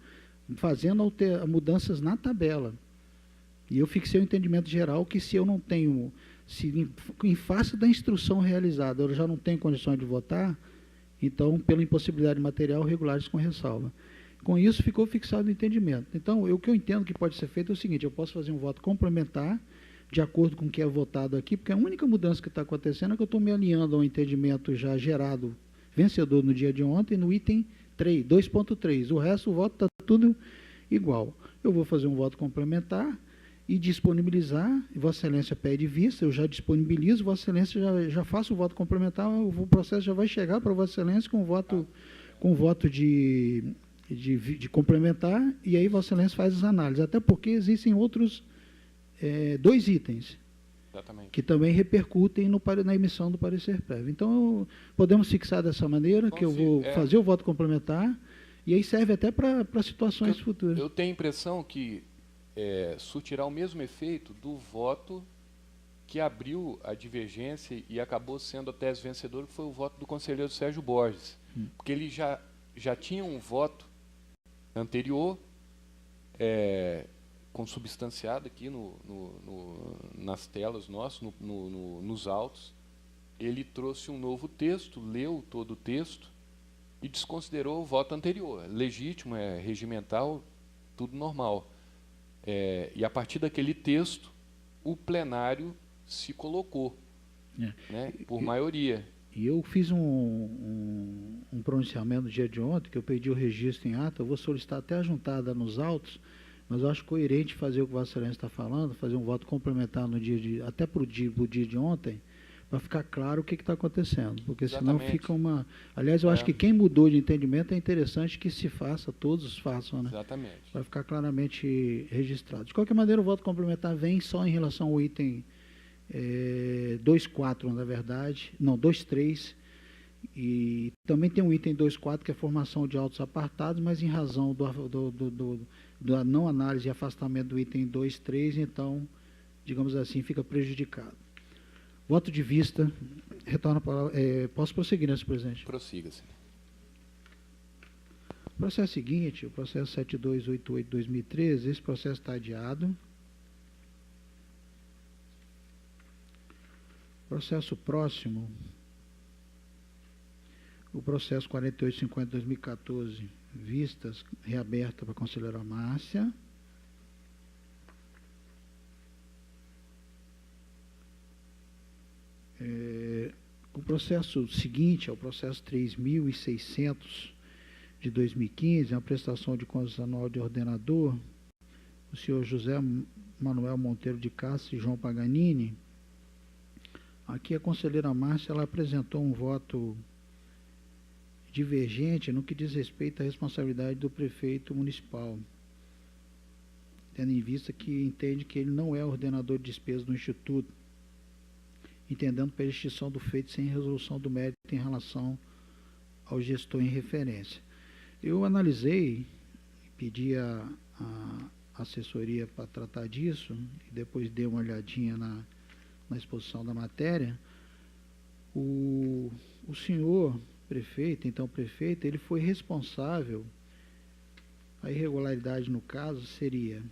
fazendo mudanças na tabela. E eu fixei o entendimento geral que se eu não tenho, em face da instrução realizada, eu já não tenho condições de votar, então, pela impossibilidade material, regulares com ressalva. Com isso, ficou fixado o entendimento. Então, o que eu entendo que pode ser feito é o seguinte: eu posso fazer um voto complementar, de acordo com o que é votado aqui, porque a única mudança que está acontecendo é que eu estou me alinhando ao entendimento já gerado, vencedor no dia de ontem, no item 2.3. O resto, o voto está tudo igual. Eu vou fazer um voto complementar e disponibilizar, Vossa Excelência pede vista, eu já disponibilizo, Vossa Excelência já faço o voto complementar, o processo já vai chegar para Vossa Excelência com voto de complementar, e aí Vossa Excelência faz as análises, até porque existem outros 2 itens, exatamente, que também repercutem na emissão do parecer prévio. Então, podemos fixar dessa maneira, que eu vou fazer o voto complementar, e aí serve até para situações futuras. Eu tenho a impressão que surtirá o mesmo efeito do voto que abriu a divergência e acabou sendo a tese vencedora, que foi o voto do conselheiro Sérgio Borges, porque ele já tinha um voto anterior, consubstanciado aqui nas telas nossas, nos autos. Ele trouxe um novo texto, leu todo o texto e desconsiderou o voto anterior. Legítimo, regimental, tudo normal. E a partir daquele texto, o plenário se colocou, né, por maioria. E eu fiz um pronunciamento no dia de ontem, que eu pedi o registro em ata, eu vou solicitar até a juntada nos autos, mas eu acho coerente fazer o que Vossa Excelência está falando, fazer um voto complementar no até para o dia de ontem, para ficar claro o que está acontecendo, porque exatamente, senão fica uma... Aliás, eu acho que quem mudou de entendimento é interessante que se faça, todos façam, né? Exatamente. Para ficar claramente registrado. De qualquer maneira, o voto complementar vem só em relação ao item 2.4, na verdade, não, 2.3, e também tem um item 2.4, que é formação de autos apartados, mas em razão da não análise e afastamento do item 2.3, então, digamos assim, fica prejudicado. Voto de vista. Retorno a palavra. Posso prosseguir, né, senhor presidente? Prossiga, senhor. O processo seguinte, o processo 7288-2013, esse processo está adiado. Processo próximo, o processo 4850-2014, vistas, reaberta para a conselheira Márcia. O processo seguinte é o processo 3.600 de 2015, a prestação de contas anual de ordenador, o senhor José Manuel Monteiro de Castro e João Paganini. Aqui a conselheira Márcia, ela apresentou um voto divergente no que diz respeito à responsabilidade do prefeito municipal. tendo em vista que entende que ele não é ordenador de despesas do Instituto, entendendo pela extinção do feito sem resolução do mérito em relação ao gestor em referência. Eu analisei, pedi a assessoria para tratar disso, e depois dei uma olhadinha na exposição da matéria. O senhor prefeito, então prefeito, ele foi responsável, a irregularidade no caso seria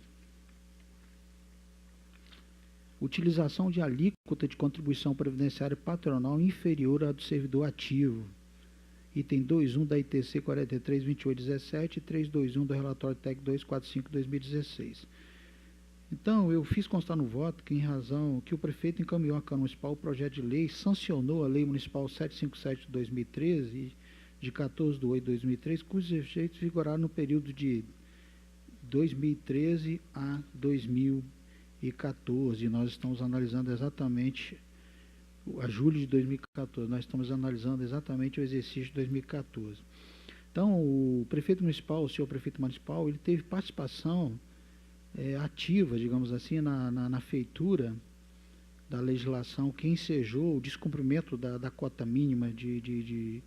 utilização de alíquota de contribuição previdenciária patronal inferior à do servidor ativo. Item 2.1 da ITC 43.28.17 e 3.2.1 do relatório TEC 245/2016. Então, eu fiz constar no voto que, em razão que o prefeito encaminhou à Câmara Municipal o projeto de lei, sancionou a Lei Municipal 757 de 2013, de 14/8/2003, cujos efeitos vigoraram no período de 2013 a 2014. Nós estamos analisando exatamente a julho de 2014, nós estamos analisando exatamente o exercício de 2014. Então, o prefeito municipal, o senhor prefeito municipal, ele teve participação ativa, digamos assim, na feitura da legislação que ensejou o descumprimento da cota mínima de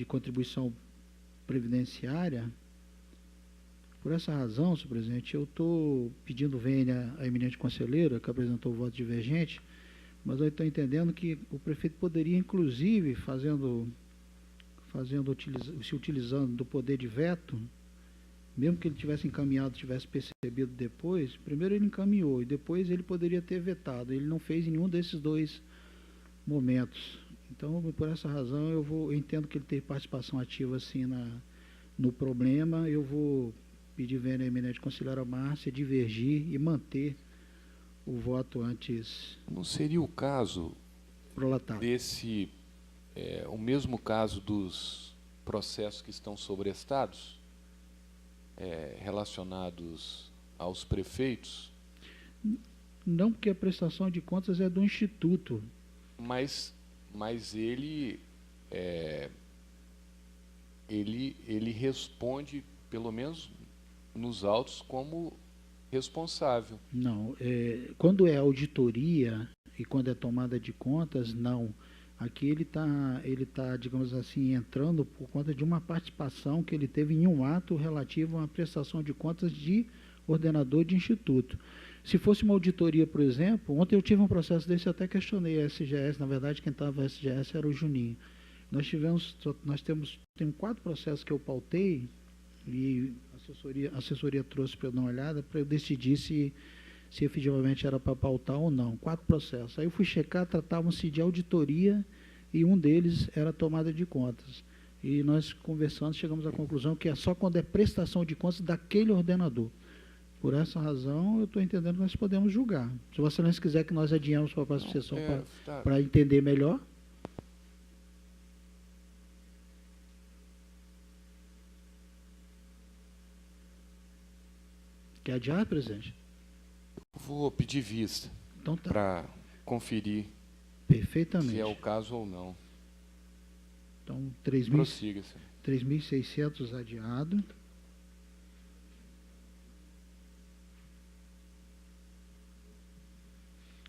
contribuição previdenciária. Por essa razão, senhor presidente, eu estou pedindo vênia à eminente conselheira, que apresentou o voto divergente, mas eu estou entendendo que o prefeito poderia, inclusive, se utilizando do poder de veto, mesmo que ele tivesse encaminhado, tivesse percebido depois, primeiro ele encaminhou e depois ele poderia ter vetado. Ele não fez em nenhum desses dois momentos. Então, por essa razão, eu entendo que ele teve participação ativa assim no problema. Eu vou pedir vênia à eminente conselheira Márcia divergir e manter o voto antes. Não seria o caso desse, o mesmo caso dos processos que estão sobrestados, relacionados aos prefeitos? Não, porque a prestação de contas é do Instituto. Mas ele responde, pelo menos nos autos, como responsável. Não, quando é auditoria e quando é tomada de contas, não. Aqui ele tá, digamos assim, entrando por conta de uma participação que ele teve em um ato relativo a uma prestação de contas de ordenador de instituto. Se fosse uma auditoria, por exemplo, ontem eu tive um processo desse, eu até questionei a SGS, na verdade quem estava na SGS era o Juninho. Nós temos 4 processos que eu pautei e a assessoria trouxe para eu dar uma olhada, para eu decidir se efetivamente era para pautar ou não. 4 processos. Aí eu fui checar, tratavam-se de auditoria e um deles era tomada de contas. E nós conversando, chegamos à conclusão que é só quando é prestação de contas daquele ordenador. Por essa razão, eu estou entendendo que nós podemos julgar. Se Vossa Excelência quiser que nós adiamos para a próxima sessão para entender melhor. Quer adiar, presidente? Vou pedir vista então, tá, para conferir perfeitamente se é o caso ou não. Então, prossiga, 3.600 adiado.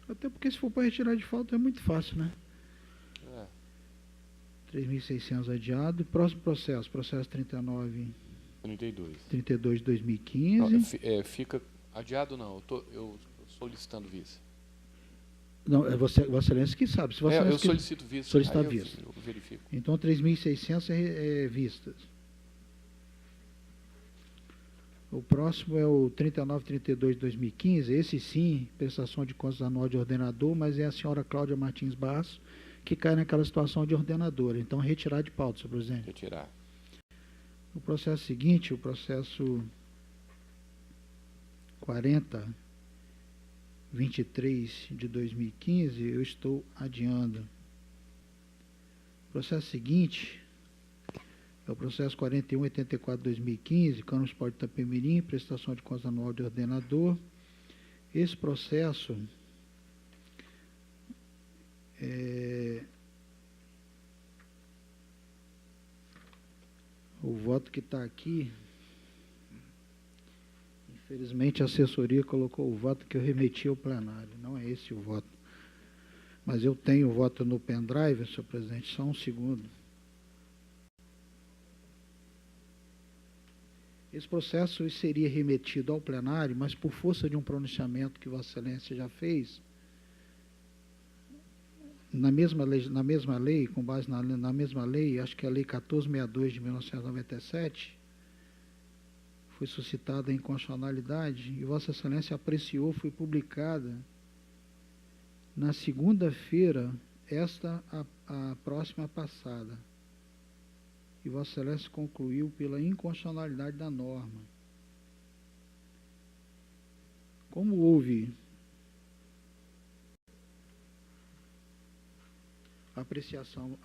Até porque se for para retirar de falta é muito fácil, né? 3.600 adiado. Próximo processo 32 de 2015. Não, fica adiado não, eu solicitando vista. Não, é Vossa Excelência que sabe. Se Vossa Excelência eu solicito vista. Solicitar vista. Eu verifico. Então, 3.600 é vistas. O próximo é o 3932 de 2015. Esse sim, prestação de contas anual de ordenador, mas é a senhora Cláudia Martins Basso, que cai naquela situação de ordenadora. Então, retirar de pauta, senhor presidente. Retirar. O processo seguinte, o processo 4023 de 2015, eu estou adiando. O processo seguinte é o processo 4184 de 2015, Câmara Municipal de Itapemirim, prestação de contas anual de ordenador. Esse processo o voto que está aqui, Infelizmente, a assessoria colocou o voto que eu remeti ao plenário. Não é esse o voto. Mas eu tenho o voto no pendrive, senhor presidente. Só um segundo. Esse processo seria remetido ao plenário, mas por força de um pronunciamento que Vossa Excelência já fez, na mesma lei, com base na mesma lei, acho que é a Lei 1462 de 1997, foi suscitada a inconstitucionalidade e Vossa Excelência apreciou, foi publicada na segunda-feira, a próxima passada. E Vossa Excelência concluiu pela inconstitucionalidade da norma. Como houve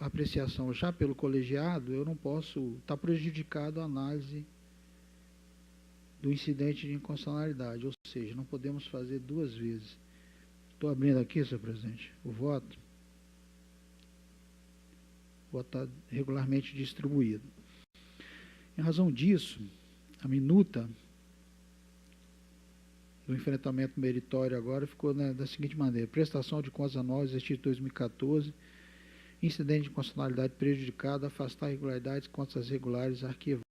apreciação já pelo colegiado, eu não posso estar prejudicado a análise do incidente de inconstitucionalidade, ou seja, não podemos fazer duas vezes. Estou abrindo aqui, senhor presidente, o voto. O voto está regularmente distribuído. Em razão disso, a minuta do enfrentamento meritório agora ficou da seguinte maneira: prestação de contas anuais, exercício de 2014, incidente de constitucionalidade prejudicada, afastar irregularidades, contas regulares, arquivar.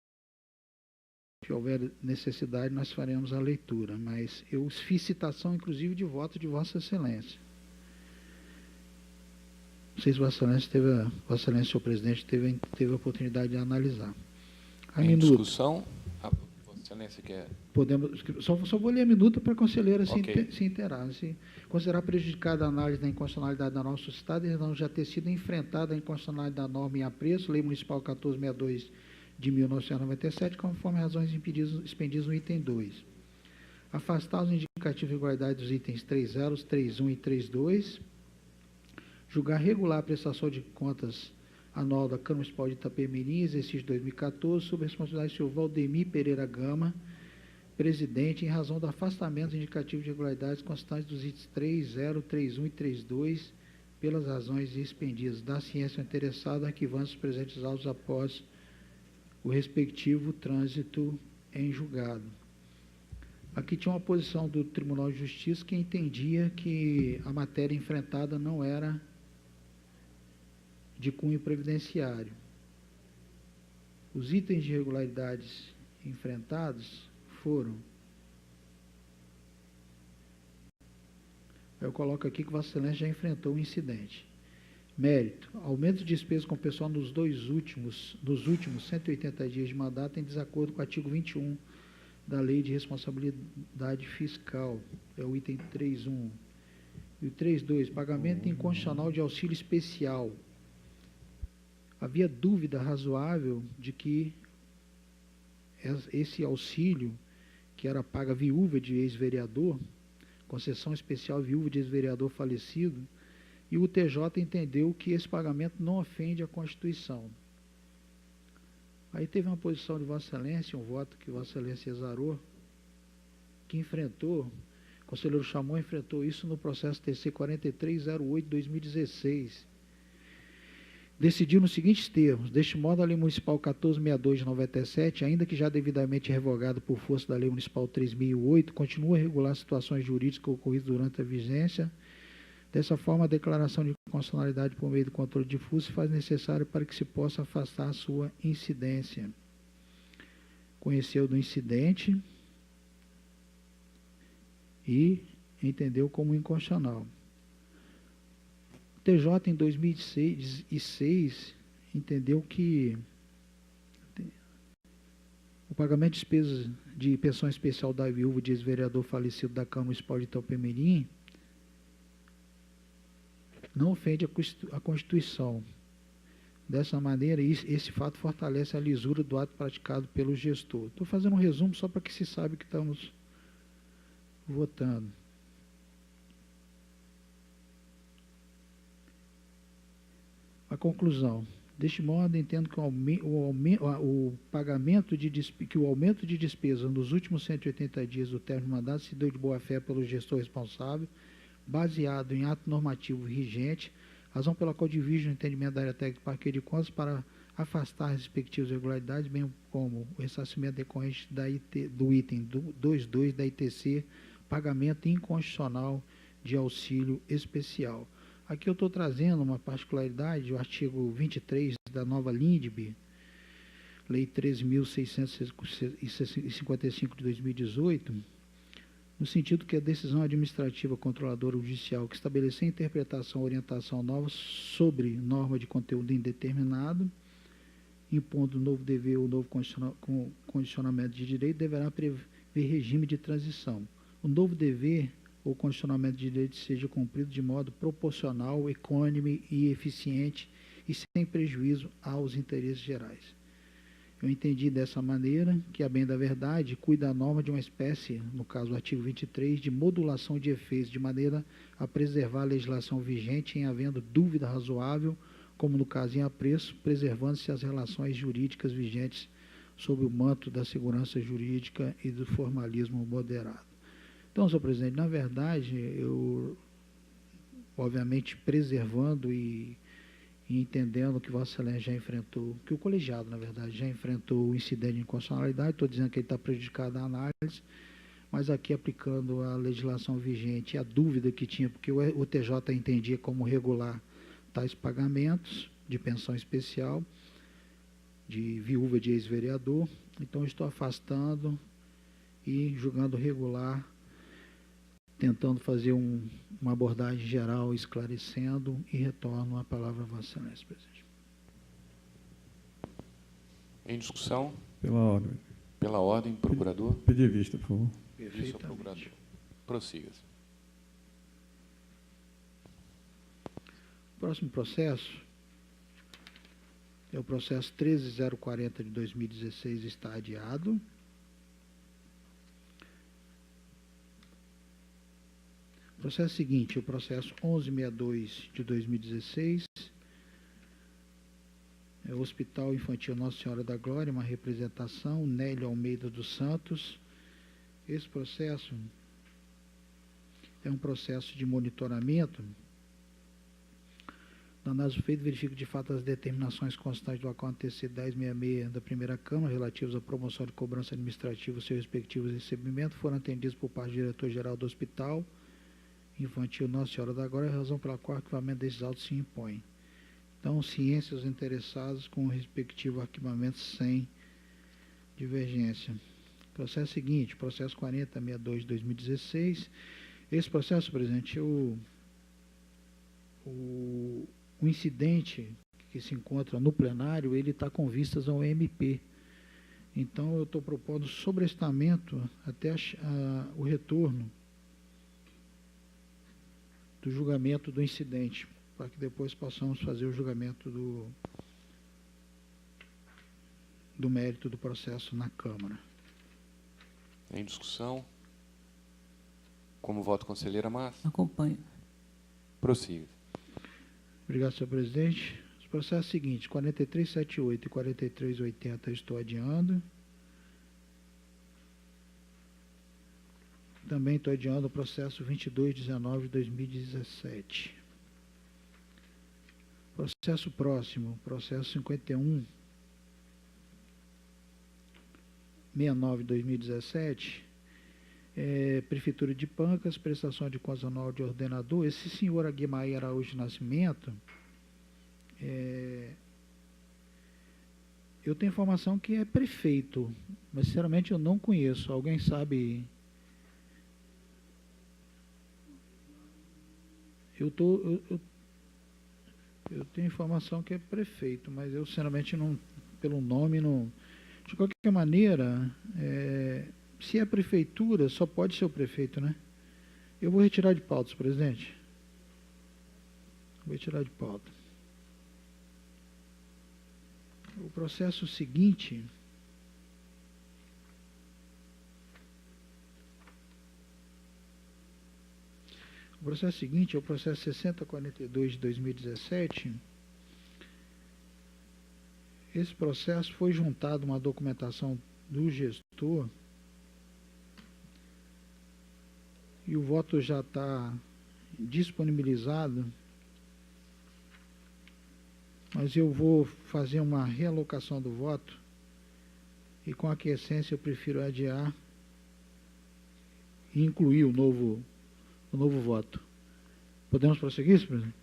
Se houver necessidade, nós faremos a leitura, mas eu fiz citação, inclusive, de voto de Vossa Excelência. Não sei se Vossa Excelência, senhor presidente, teve a oportunidade de analisar. A em minuta. Discussão, Vossa Excelência quer... Podemos, só vou ler a minuta para a conselheira Okay. se inteirar. Se considerar prejudicada a análise da inconstitucionalidade da norma suscitada, e não já ter sido enfrentada a inconstitucionalidade da norma em apreço, Lei Municipal 1462 de 1997, conforme razões expendidas no item 2. Afastar os indicativos de regularidade dos itens 30, 31 e 32. Julgar regular a prestação de contas anual da Câmara Municipal de Itapemirim, exercício de 2014, sob a responsabilidade do senhor Valdemir Pereira Gama, presidente, em razão do afastamento indicativo de regularidades constantes dos itens 30, 31 e 32, pelas razões expendidas da ciência interessada, arquivando os presentes autos após o respectivo trânsito em julgado. Aqui tinha uma posição do Tribunal de Justiça que entendia que a matéria enfrentada não era de cunho previdenciário. Os itens de irregularidades enfrentados foram... Eu coloco aqui que Vossa Excelência já enfrentou o incidente. Mérito: aumento de despesas com o pessoal nos últimos 180 dias de mandato em desacordo com o artigo 21 da Lei de Responsabilidade Fiscal. É o item 3.1. E o 3.2, pagamento inconstitucional de auxílio especial. Havia dúvida razoável de que esse auxílio, que era paga viúva de ex-vereador, concessão especial viúva de ex-vereador falecido, e o TJ entendeu que esse pagamento não ofende a Constituição. Aí teve uma posição de Vossa Excelência, um voto que Vossa Excelência exarou, que enfrentou, o conselheiro Chamon enfrentou isso no processo TC 4308-2016. Decidiu nos seguintes termos: deste modo, a Lei Municipal 1462 de 97, ainda que já devidamente revogada por força da Lei Municipal 3008, continua a regular situações jurídicas ocorridas durante a vigência. Dessa forma, a declaração de constitucionalidade por meio do controle difuso se faz necessária para que se possa afastar a sua incidência. Conheceu do incidente e entendeu como inconstitucional. O TJ, em 2006, entendeu que o pagamento de despesas de pensão especial da viúva de ex-vereador falecido da Câmara Municipal de Itapemirim não ofende a Constituição. Dessa maneira, esse fato fortalece a lisura do ato praticado pelo gestor. Estou fazendo um resumo só para que se saiba que estamos votando. A conclusão: deste modo, entendo que o aumento de despesas nos últimos 180 dias do término do mandato se deu de boa-fé pelo gestor responsável, baseado em ato normativo vigente, razão pela qual divirge o entendimento da área técnica de parqueio de contas para afastar as respectivas irregularidades, bem como o ressarcimento decorrente do item 2.2 da ITC, pagamento inconstitucional de auxílio especial. Aqui eu estou trazendo uma particularidade, o artigo 23 da nova LINDB, Lei 13.655 de 2018, no sentido que a decisão administrativa controladora ou judicial que estabelecer interpretação ou orientação nova sobre norma de conteúdo indeterminado, impondo novo dever ou novo condicionamento de direito, deverá prever regime de transição. O novo dever ou condicionamento de direito seja cumprido de modo proporcional, equânime e eficiente e sem prejuízo aos interesses gerais. Eu entendi dessa maneira que, a bem da verdade, cuida a norma de uma espécie, no caso o artigo 23, de modulação de efeitos, de maneira a preservar a legislação vigente em havendo dúvida razoável, como no caso em apreço, preservando-se as relações jurídicas vigentes sob o manto da segurança jurídica e do formalismo moderado. Então, senhor presidente, na verdade, eu, obviamente, preservando e entendendo que Vossa Excelência já enfrentou, que o colegiado, na verdade, já enfrentou o incidente de inconstitucionalidade, estou dizendo que ele está prejudicado a análise, mas aqui aplicando a legislação vigente, a dúvida que tinha, porque o TJ entendia como regular tais pagamentos de pensão especial, de viúva de ex-vereador, então estou afastando e julgando regular, tentando fazer uma abordagem geral, esclarecendo, e retorno a palavra a Vossa Excelência, presidente. Em discussão? Pela ordem. Pela ordem, procurador. Pedir vista, por favor. Vista, procurador. Prossiga-se. O próximo processo é o processo 13040 de 2016, está adiado. O processo seguinte, o processo 1162 de 2016, é o Hospital Infantil Nossa Senhora da Glória, uma representação, Nélio Almeida dos Santos. Esse processo é um processo de monitoramento. Na análise feita, verifica de fato as determinações constantes do acórdão TC 1066 da primeira Câmara, relativas à promoção de cobrança administrativa e seus respectivos recebimentos, foram atendidos por parte do diretor-geral do Hospital Infantil Nossa Senhora da Glória, razão pela qual o arquivamento desses autos se impõe. Então, ciência aos interessados com o respectivo arquivamento sem divergência. Processo seguinte, processo 4062 de 2016. Esse processo, presidente, o incidente que se encontra no plenário, ele está com vistas ao MP. Então, eu estou propondo sobrestamento até o retorno do julgamento do incidente, para que depois possamos fazer o julgamento do mérito do processo na Câmara. Em discussão? Como voto, conselheira Márcia? Acompanho. Prossiga. Obrigado, senhor presidente. Os processos seguintes, 4378 e 4380, estou adiando. Também estou adiando o processo 2219 de 2017. Processo próximo, processo 5169 de 2017, Prefeitura de Pancas, prestação de contas anual de ordenador. Esse senhor Aguimaí Araújo Nascimento, eu tenho informação que é prefeito, mas sinceramente eu não conheço. Alguém sabe? Eu tenho informação que é prefeito, mas eu sinceramente não, pelo nome não. De qualquer maneira, se é prefeitura, só pode ser o prefeito, né? Eu vou retirar de pauta, presidente. Vou retirar de pauta. O processo seguinte. O processo seguinte é o processo 6042 de 2017. Esse processo foi juntado uma documentação do gestor e o voto já está disponibilizado, mas eu vou fazer uma realocação do voto e, com aquiescência, eu prefiro adiar e incluir o novo voto. Podemos prosseguir, senhor presidente?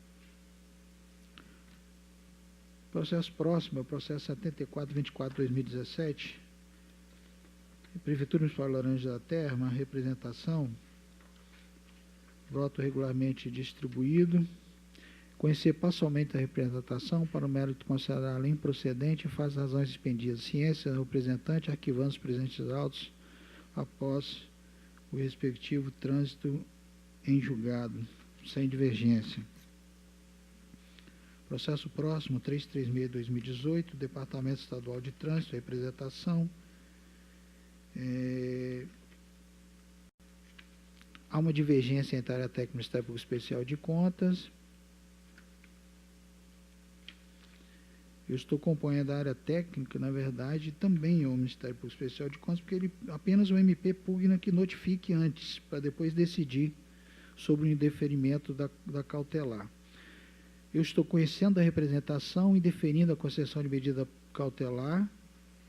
O processo próximo é o processo 7424/2017. Prefeitura Municipal de Laranja da Terra, uma representação, voto regularmente distribuído. Conhecer parcialmente a representação para o mérito de considerá-la improcedente e faz razões expendidas. Ciência, representante, arquivando os presentes autos após o respectivo trânsito em julgado, sem divergência. Processo próximo, 336/2018, Departamento Estadual de Trânsito, representação. Há uma divergência entre a área técnica e o Ministério Público Especial de Contas. Eu estou acompanhando a área técnica, na verdade, também o Ministério Público Especial de Contas, porque ele apenas o MP pugna que notifique antes, para depois decidir sobre o indeferimento da cautelar. Eu estou conhecendo a representação e deferindo a concessão de medida cautelar,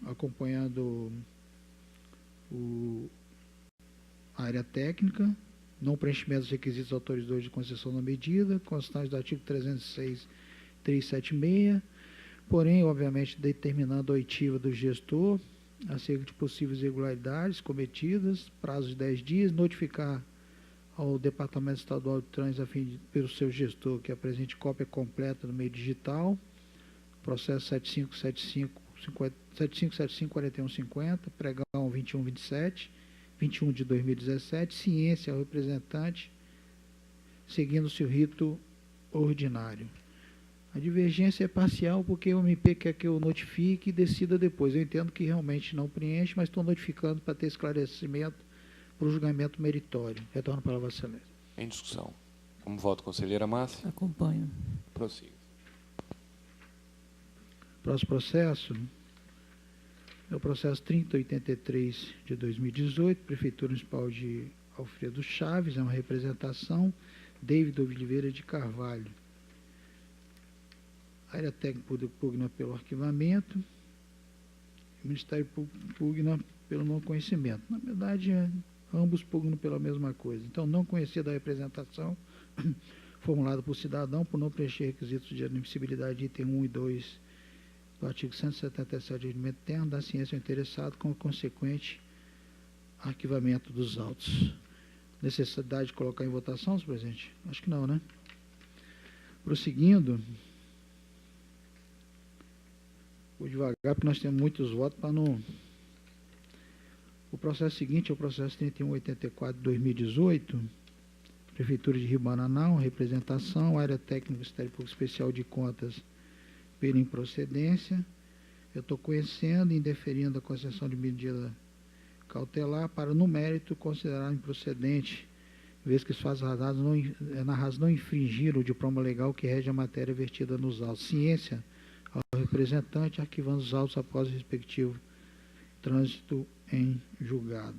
acompanhando a área técnica, não preenchimento dos requisitos autorizadores de concessão da medida, constante do artigo 306, 376, porém, obviamente, determinando a oitiva do gestor acerca de possíveis irregularidades cometidas, prazo de 10 dias, notificar ao Departamento Estadual de Trânsito, a fim de, pelo seu gestor, que apresente cópia completa no meio digital, processo 7575-4150, pregão 2127, 21 de 2017, ciência ao representante, seguindo-se o rito ordinário. A divergência é parcial porque o MP quer que eu notifique e decida depois. Eu entendo que realmente não preenche, mas estou notificando para ter esclarecimento para o julgamento meritório. Retorno para a Vossa Excelência. Em discussão. Como voto, conselheira Márcia? Acompanho. Prossiga. Próximo processo é o processo 3083 de 2018, Prefeitura Municipal de Alfredo Chaves, é uma representação, David Oliveira de Carvalho. A área técnica pugna pelo arquivamento, o Ministério Público pugna pelo não conhecimento. Na verdade, ambos pugnam pela mesma coisa. Então, não conhecer da representação formulada por cidadão por não preencher requisitos de admissibilidade de item 1 e 2 do artigo 177 do regimento interno da ciência ao interessado, com o consequente arquivamento dos autos. Necessidade de colocar em votação, senhor presidente? Acho que não, né? Prosseguindo, vou devagar, porque nós temos muitos votos para não... O processo seguinte é o processo 3184 de 2018, Prefeitura de Rio Bananal, representação, área técnica do Ministério Público Especial de Contas pela improcedência. Eu estou conhecendo e indeferindo a concessão de medida cautelar para, no mérito, considerar improcedente, vez que os fatos rasados não infringiram o diploma legal que rege a matéria vertida nos autos. Ciência ao representante, arquivando os autos após o respectivo trânsito em julgado.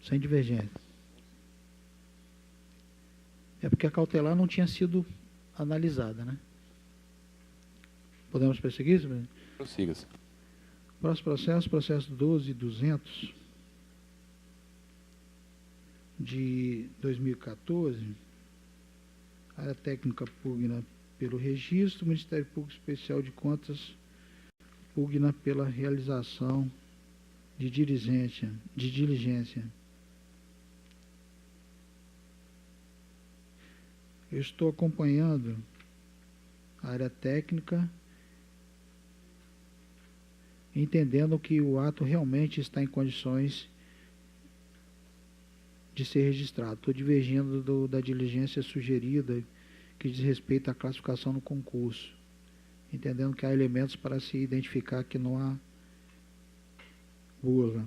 Sem divergência. É porque a cautelar não tinha sido analisada, né? Podemos prosseguir, senhor? Prossiga-se. Próximo processo, processo 12200 de 2014. Área técnica pugna pelo registro, o Ministério Público Especial de Contas pugna pela realização de diligência. Eu estou acompanhando a área técnica, entendendo que o ato realmente está em condições de ser registrado. Estou divergindo da diligência sugerida, que diz respeito à classificação no concurso, entendendo que há elementos para se identificar que não há burla.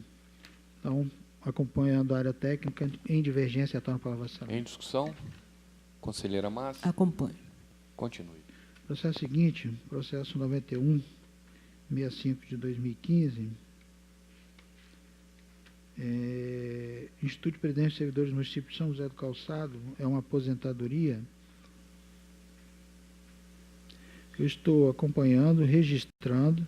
Então, acompanhando a área técnica, em divergência, retorno para a Vossa Excelência. Em discussão, conselheira Márcia. Acompanho. Continue. Processo seguinte, processo 9165 de 2015, Instituto de Previdência de Servidores do Município de São José do Calçado, é uma aposentadoria. Eu estou acompanhando, registrando,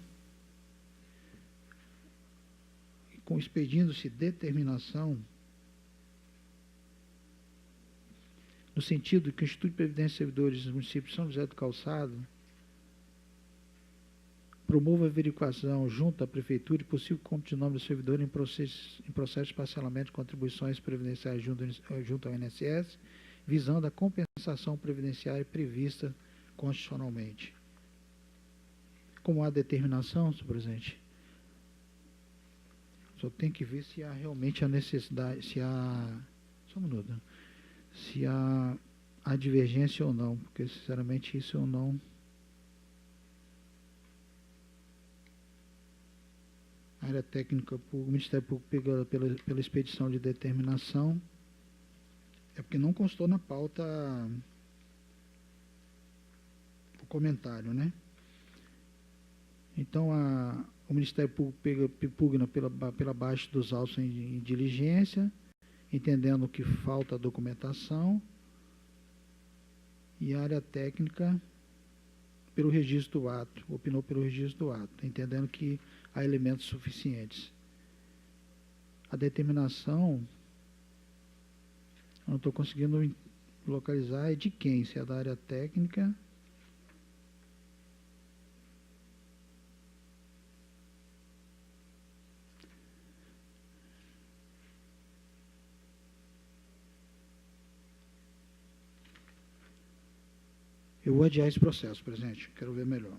expedindo-se determinação no sentido que o Instituto de Previdência de Servidores do município de São José do Calçado promova a averiguação junto à Prefeitura e possível compra de nome do servidor em processo de parcelamento de contribuições previdenciárias junto ao INSS, visando a compensação previdenciária prevista constitucionalmente. Como há determinação, senhor presidente, só tem que ver se há realmente a necessidade, se há, só um minuto, se há divergência ou não, porque sinceramente isso eu não. A área técnica, o Ministério Público pegou pela expedição de determinação, é porque não constou na pauta o comentário, né? Então, o Ministério Público pugna pela baixa dos autos em diligência, entendendo que falta documentação, e a área técnica pelo registro do ato, opinou pelo registro do ato, entendendo que há elementos suficientes. A determinação, eu não estou conseguindo localizar, é de quem? Se é da área técnica. Eu vou adiar esse processo, presidente. Quero ver melhor.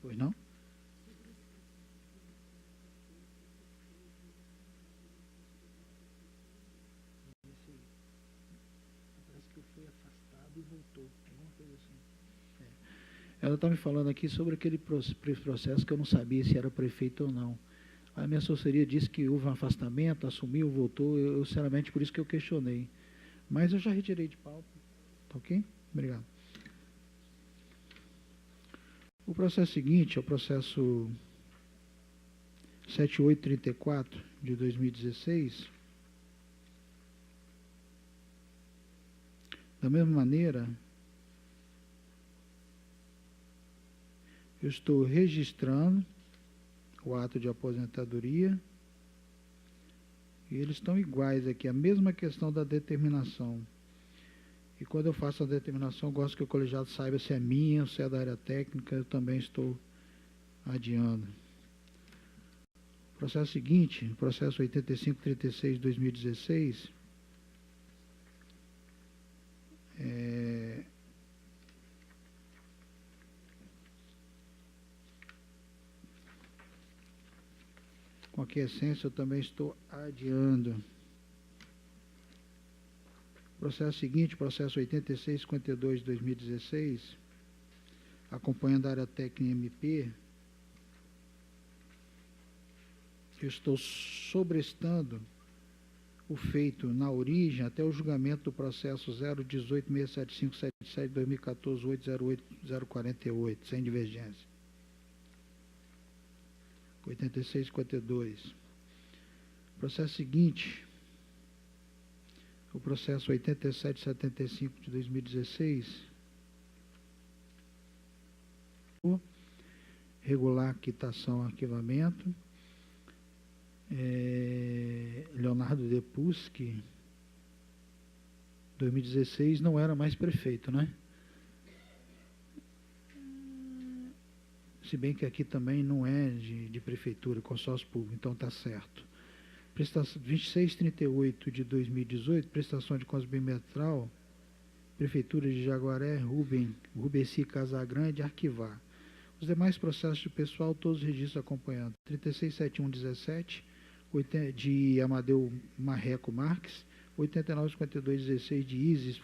Pois não? Parece que foi afastado e voltou. Alguma coisa assim. Ela está me falando aqui sobre aquele processo que eu não sabia se era prefeito ou não. A minha assessoria disse que houve um afastamento, assumiu, voltou. Eu sinceramente, por isso que eu questionei. Mas eu já retirei de pauta. Tá ok? Obrigado. O processo seguinte é o processo 7834 de 2016. Da mesma maneira, eu estou registrando o ato de aposentadoria. E eles estão iguais aqui, a mesma questão da determinação. E quando eu faço a determinação, eu gosto que o colegiado saiba se é minha ou se é da área técnica, eu também estou adiando. O processo seguinte, processo 8536 de 2016, com aquiescência, eu também estou adiando. Processo seguinte, processo 8652 de 2016, acompanhando a área técnica MP, eu estou sobrestando o feito na origem até o julgamento do processo 018.67577 de 2014, 808048, sem divergência. 8652. Processo seguinte, o processo 8775 de 2016, regular quitação arquivamento, Leonardo Depuschi, 2016, não era mais prefeito, né? Se bem que aqui também não é de prefeitura, consórcio público, então está certo. Prestação 2638 de 2018, prestação de contas bimestral, Prefeitura de Jaguaré, Rubeci Casagrande, arquivar. Os demais processos de pessoal, todos os registros acompanhando. 367117, de Amadeu Marreco Marques, 895216 de Isis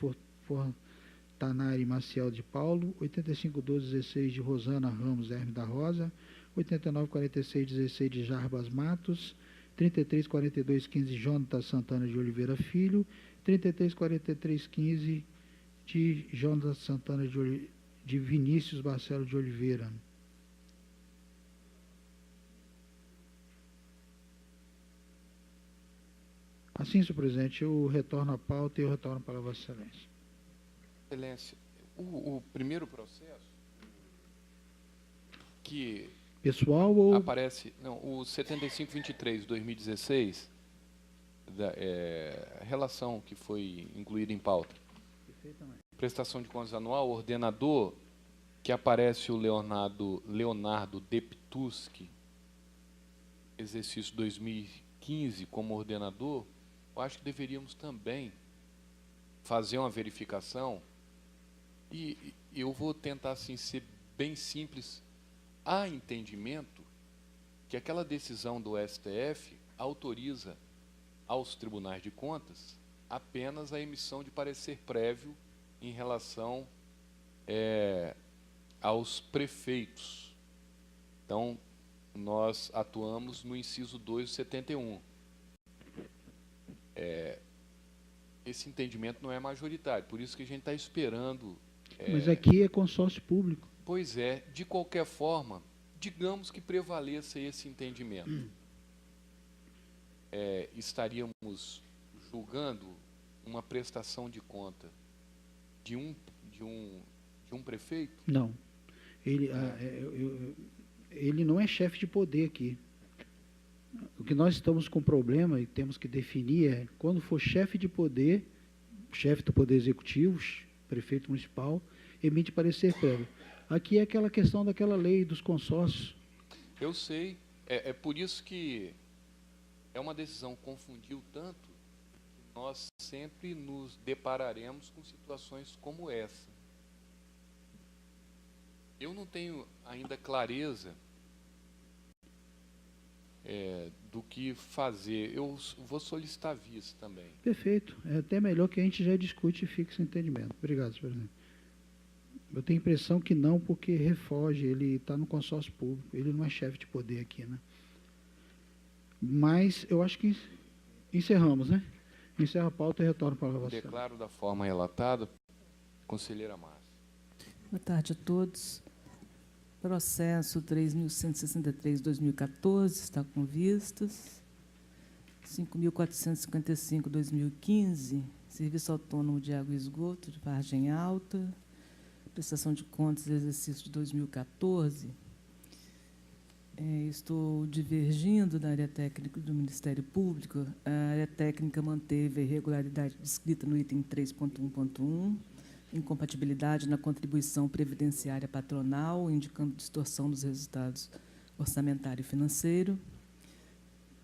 Fortanari Maciel de Paulo, 851216 de Rosana Ramos Hermes da Rosa, 894616 de Jarbas Matos, 334215 Jonathan Santana de Oliveira Filho, 334315 de Jonathan Santana de Vinícius Barcelo de Oliveira. Assim, senhor presidente, eu retorno à pauta e eu retorno para Vossa Excelência. Excelência, o primeiro processo que pessoal ou aparece, não, o 7523 de 2016, a relação que foi incluída em pauta. Prestação de contas anual, ordenador, que aparece o Leonardo Deptuski, exercício 2015 como ordenador. Eu acho que deveríamos também fazer uma verificação e eu vou tentar assim ser bem simples. Há entendimento que aquela decisão do STF autoriza aos tribunais de contas apenas a emissão de parecer prévio em relação aos prefeitos. Então, nós atuamos no inciso 2 do 71. Esse entendimento não é majoritário, por isso que a gente está esperando... Mas aqui é consórcio público. Pois é, de qualquer forma, digamos que prevaleça esse entendimento. Estaríamos julgando uma prestação de conta de um prefeito? Não. Ele não é chefe de poder aqui. O que nós estamos com problema e temos que definir é, quando for chefe de poder, chefe do Poder Executivo, prefeito municipal, emite parecer prévio. Aqui é aquela questão daquela lei dos consórcios. Eu sei. É por isso que é uma decisão que confundiu tanto que nós sempre nos depararemos com situações como essa. Eu não tenho ainda clareza do que fazer. Eu vou solicitar vista também. Perfeito. É até melhor que a gente já discute e fixe o entendimento. Obrigado, senhor presidente. Eu tenho a impressão que não, porque refoge, ele está no consórcio público, ele não é chefe de poder aqui, né? Mas eu acho que encerramos, né? Encerra a pauta e retorno para a votação. Declaro da forma relatada, conselheira Márcia. Boa tarde a todos. Processo 3.163/2014 está com vistas. 5.455/2015, Serviço Autônomo de Água e Esgoto de Vargem Alta. Prestação de contas do exercício de 2014. Estou divergindo da área técnica do Ministério Público. A área técnica manteve a irregularidade descrita no item 3.1.1, incompatibilidade na contribuição previdenciária patronal, indicando distorção dos resultados orçamentário e financeiro.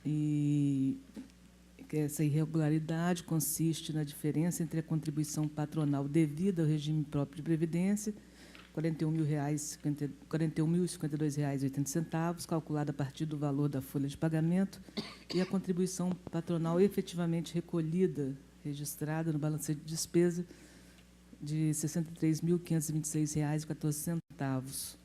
E essa irregularidade consiste na diferença entre a contribuição patronal devida ao regime próprio de previdência, R$ 41.052,80, calculada a partir do valor da folha de pagamento, e a contribuição patronal efetivamente recolhida, registrada no balancete de despesa, de R$ 63.526,14.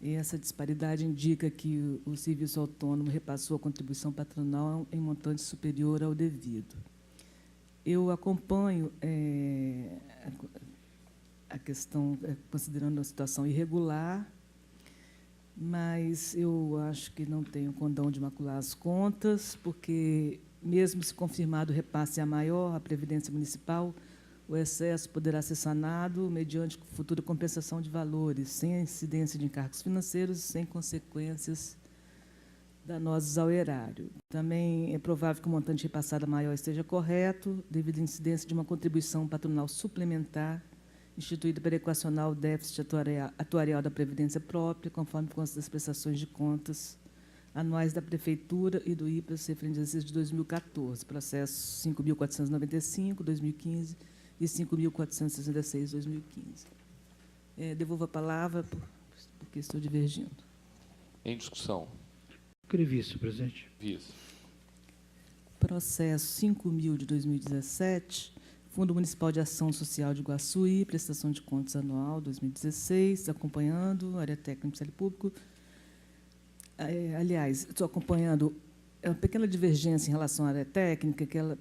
E essa disparidade indica que o serviço autônomo repassou a contribuição patronal em montante superior ao devido. Eu acompanho a questão, considerando a situação irregular, mas eu acho que não tenho condão de macular as contas, porque, mesmo se confirmado o repasse a maior, a Previdência Municipal, o excesso poderá ser sanado mediante futura compensação de valores, sem a incidência de encargos financeiros e sem consequências danosas ao erário. Também é provável que o montante repassado a maior esteja correto, devido à incidência de uma contribuição patronal suplementar, instituída para equacionar o déficit atuarial da Previdência própria, conforme consta das prestações de contas anuais da Prefeitura e do IPAS referente ao exercício de 2014, processo 5.495, 2015, e 5.466, 2015. Devolvo a palavra, porque estou divergindo. Em discussão. Vice, presidente. Vice. Processo 5.000 de 2017, Fundo Municipal de Ação Social de Iguaçuí, prestação de contas anual 2016, acompanhando, área técnica do Ministério Público. Aliás, estou acompanhando uma pequena divergência em relação à área técnica, que ela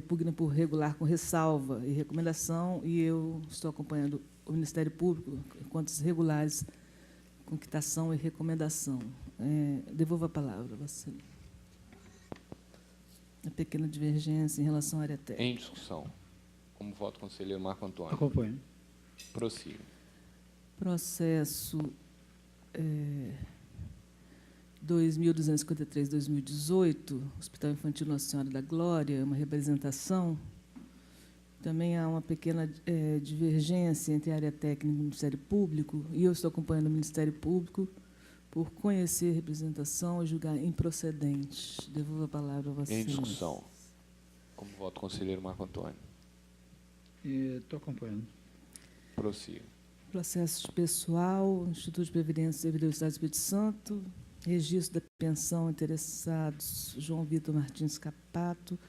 pugna por regular com ressalva e recomendação, e eu estou acompanhando o Ministério Público, contas regulares com quitação e recomendação. Devolvo a palavra a você. A pequena divergência em relação à área técnica. Em discussão. Como vota o conselheiro Marco Antônio? Acompanho. Prossiga. Processo 2253-2018, Hospital Infantil Nossa Senhora da Glória, uma representação. Também há uma pequena divergência entre a área técnica e o Ministério Público, e eu estou acompanhando o Ministério Público por conhecer a representação e julgar improcedente. Devolvo a palavra a você. Em discussão. Como vota o conselheiro Marco Antônio? Estou acompanhando. Prossiga. Processo pessoal, Instituto de Previdência do Servidor do Estado do Espírito Santo, registro da pensão, interessados, João Vitor Martins Capato,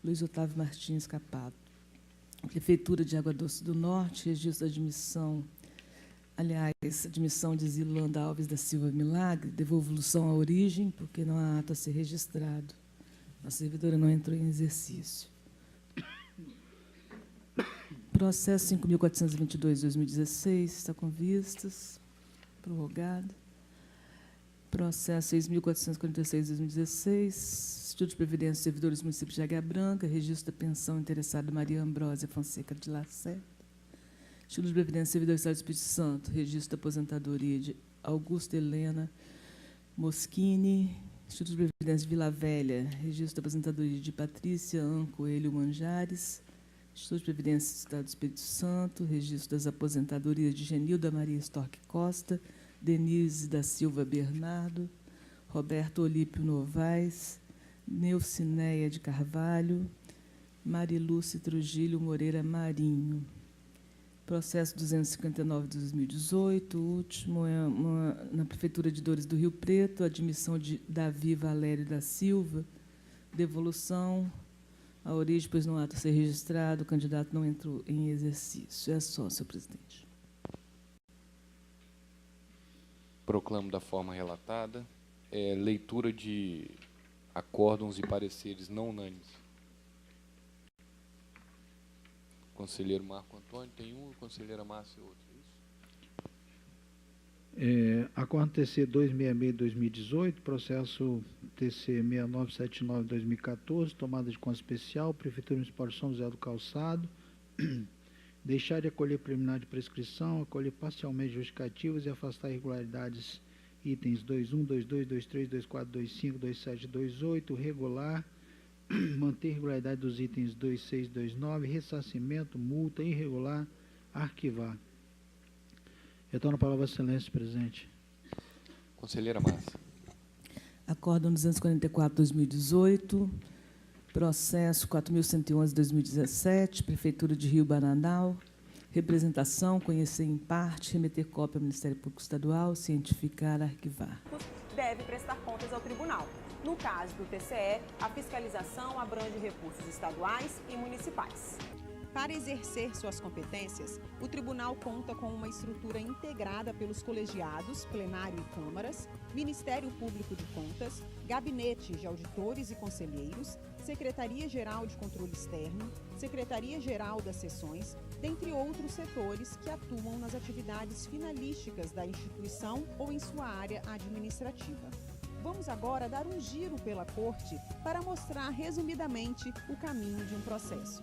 Luiz Otávio Martins Capato. Prefeitura de Água Doce do Norte, registro da admissão, admissão de Zilanda Alves da Silva Milagre, devolução à origem, porque não há ato a ser registrado. A servidora não entrou em exercício. Processo 5.422/2016, está com vistas, prorrogado. Processo 6.446/2016, Instituto de Previdência dos Servidores do Município de Águia Branca, registro da pensão interessada Maria Ambrósia Fonseca de Lacerda. Instituto de Previdência dos Servidores do Estado do Espírito Santo, registro da aposentadoria de Augusta Helena Moschini. Instituto de Previdência de Vila Velha, registro da aposentadoria de Patrícia An Coelho Manjares. Instituto de Previdência do Estado do Espírito Santo, registro das aposentadorias de Genilda Maria Storck Costa, Denise da Silva Bernardo, Roberto Olímpio Novaes, Neucineia de Carvalho, Marilúcia Trujillo Moreira Marinho. Processo 259 de 2018, o último é na Prefeitura de Dores do Rio Preto, admissão de Davi Valério da Silva, devolução à origem, pois no ato a ser registrado, o candidato não entrou em exercício. É só, senhor presidente. Proclamo da forma relatada. Leitura de acórdãos e pareceres não unânimes. Conselheiro Marco Antônio tem um, conselheira Márcia outro. Acórdão TC 266/2018, processo TC 6979/2014, tomada de conta especial, Prefeitura Municipal de São José do Calçado, deixar de acolher preliminar de prescrição, acolher parcialmente justificativas e afastar irregularidades, itens 21, 22, 23, 24, 25, 27 e 28, regular, manter irregularidade dos itens 26 e 29, ressarcimento, multa, irregular, arquivar. Retorno a palavra, excelência, presidente. Conselheira Márcia. Acórdão 244/2018, processo 4.111/2017, Prefeitura de Rio Bananal, representação, conhecer em parte, remeter cópia ao Ministério Público Estadual, cientificar, arquivar. Deve prestar contas ao tribunal. No caso do TCE, a fiscalização abrange recursos estaduais e municipais. Para exercer suas competências, o tribunal conta com uma estrutura integrada pelos colegiados, plenário e câmaras, Ministério Público de Contas, gabinete de auditores e conselheiros, Secretaria-Geral de Controle Externo, Secretaria-Geral das Seções, dentre outros setores que atuam nas atividades finalísticas da instituição ou em sua área administrativa. Vamos agora dar um giro pela Corte para mostrar resumidamente o caminho de um processo.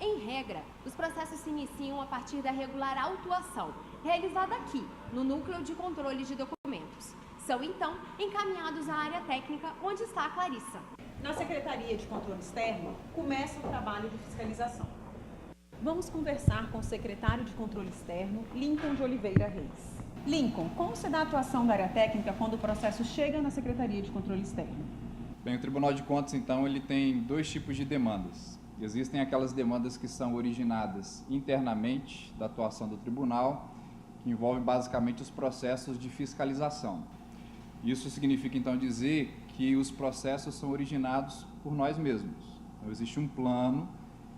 Em regra, os processos se iniciam a partir da regular autuação, realizada aqui, no Núcleo de Controle de Documentos. São, então, encaminhados à área técnica, onde está a Clarissa. Na Secretaria de Controle Externo, começa o trabalho de fiscalização. Vamos conversar com o secretário de Controle Externo, Lincoln de Oliveira Reis. Lincoln, como se dá a atuação da área técnica quando o processo chega na Secretaria de Controle Externo? Bem, o Tribunal de Contas, então, ele tem dois tipos de demandas. Existem aquelas demandas que são originadas internamente da atuação do tribunal, que envolvem basicamente os processos de fiscalização. Isso significa, então, dizer que os processos são originados por nós mesmos. Então, existe um plano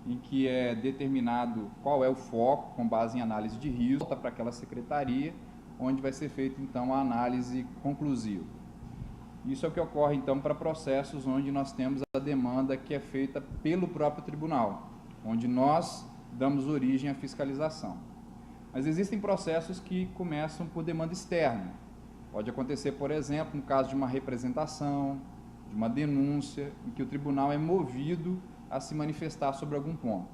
em que é determinado qual é o foco, com base em análise de risco, para aquela secretaria, onde vai ser feita, então, a análise conclusiva. Isso é o que ocorre, então, para processos onde nós temos a demanda que é feita pelo próprio tribunal, onde nós damos origem à fiscalização. Mas existem processos que começam por demanda externa. Pode acontecer, por exemplo, no caso de uma representação, de uma denúncia, em que o tribunal é movido a se manifestar sobre algum ponto.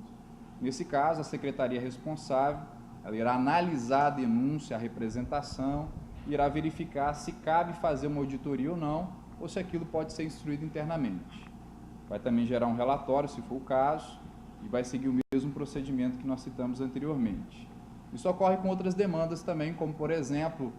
Nesse caso, a secretaria responsável ela irá analisar a denúncia, a representação, irá verificar se cabe fazer uma auditoria ou não, ou se aquilo pode ser instruído internamente. Vai também gerar um relatório, se for o caso, e vai seguir o mesmo procedimento que nós citamos anteriormente. Isso ocorre com outras demandas também, como, por exemplo,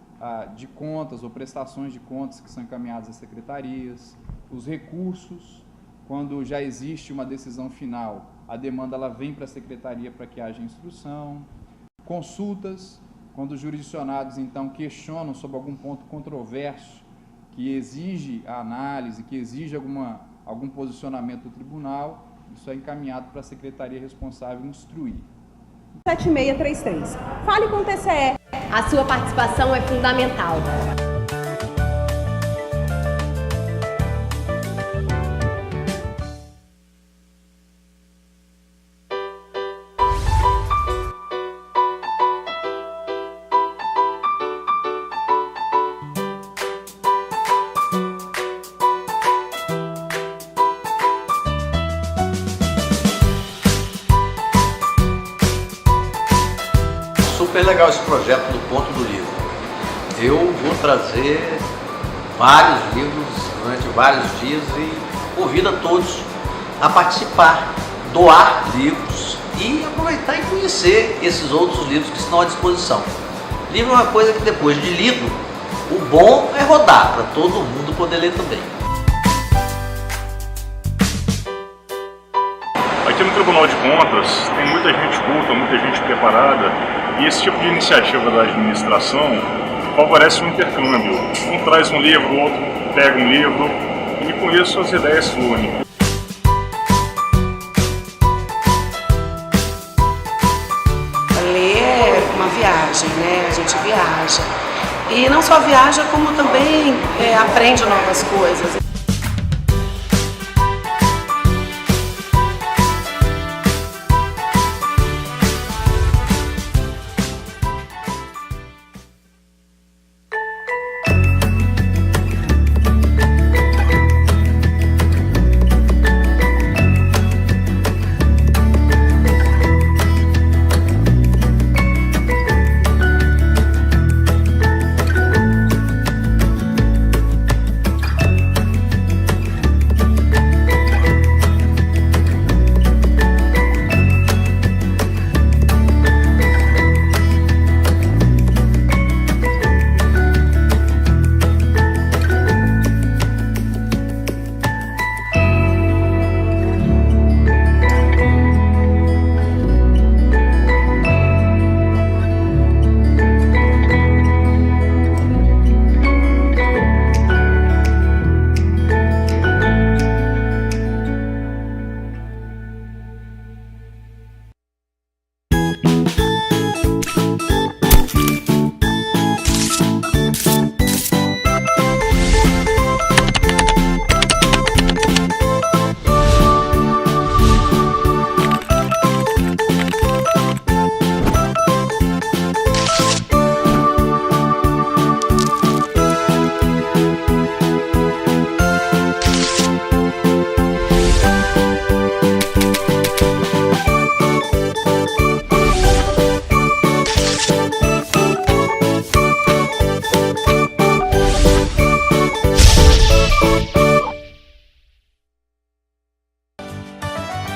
de contas ou prestações de contas que são encaminhadas às secretarias, os recursos, quando já existe uma decisão final, a demanda ela vem para a secretaria para que haja instrução, consultas, quando os jurisdicionados, então, questionam sobre algum ponto controverso que exige a análise, que exige algum posicionamento do tribunal, isso é encaminhado para a secretaria responsável instruir. 7633. Fale com o TCE. A sua participação é fundamental. Super legal esse projeto do Ponto do Livro. Eu vou trazer vários livros durante vários dias e convido a todos a participar, doar livros e aproveitar e conhecer esses outros livros que estão à disposição. Livro é uma coisa que depois de lido, o bom é rodar para todo mundo poder ler também. Aqui no Tribunal de Contas tem muita gente culta, muita gente preparada, e esse tipo de iniciativa da administração favorece o intercâmbio. Um traz um livro, o outro pega um livro, e com isso as ideias fluem. Ler é uma viagem, né? A gente viaja. E não só viaja, como também aprende novas coisas.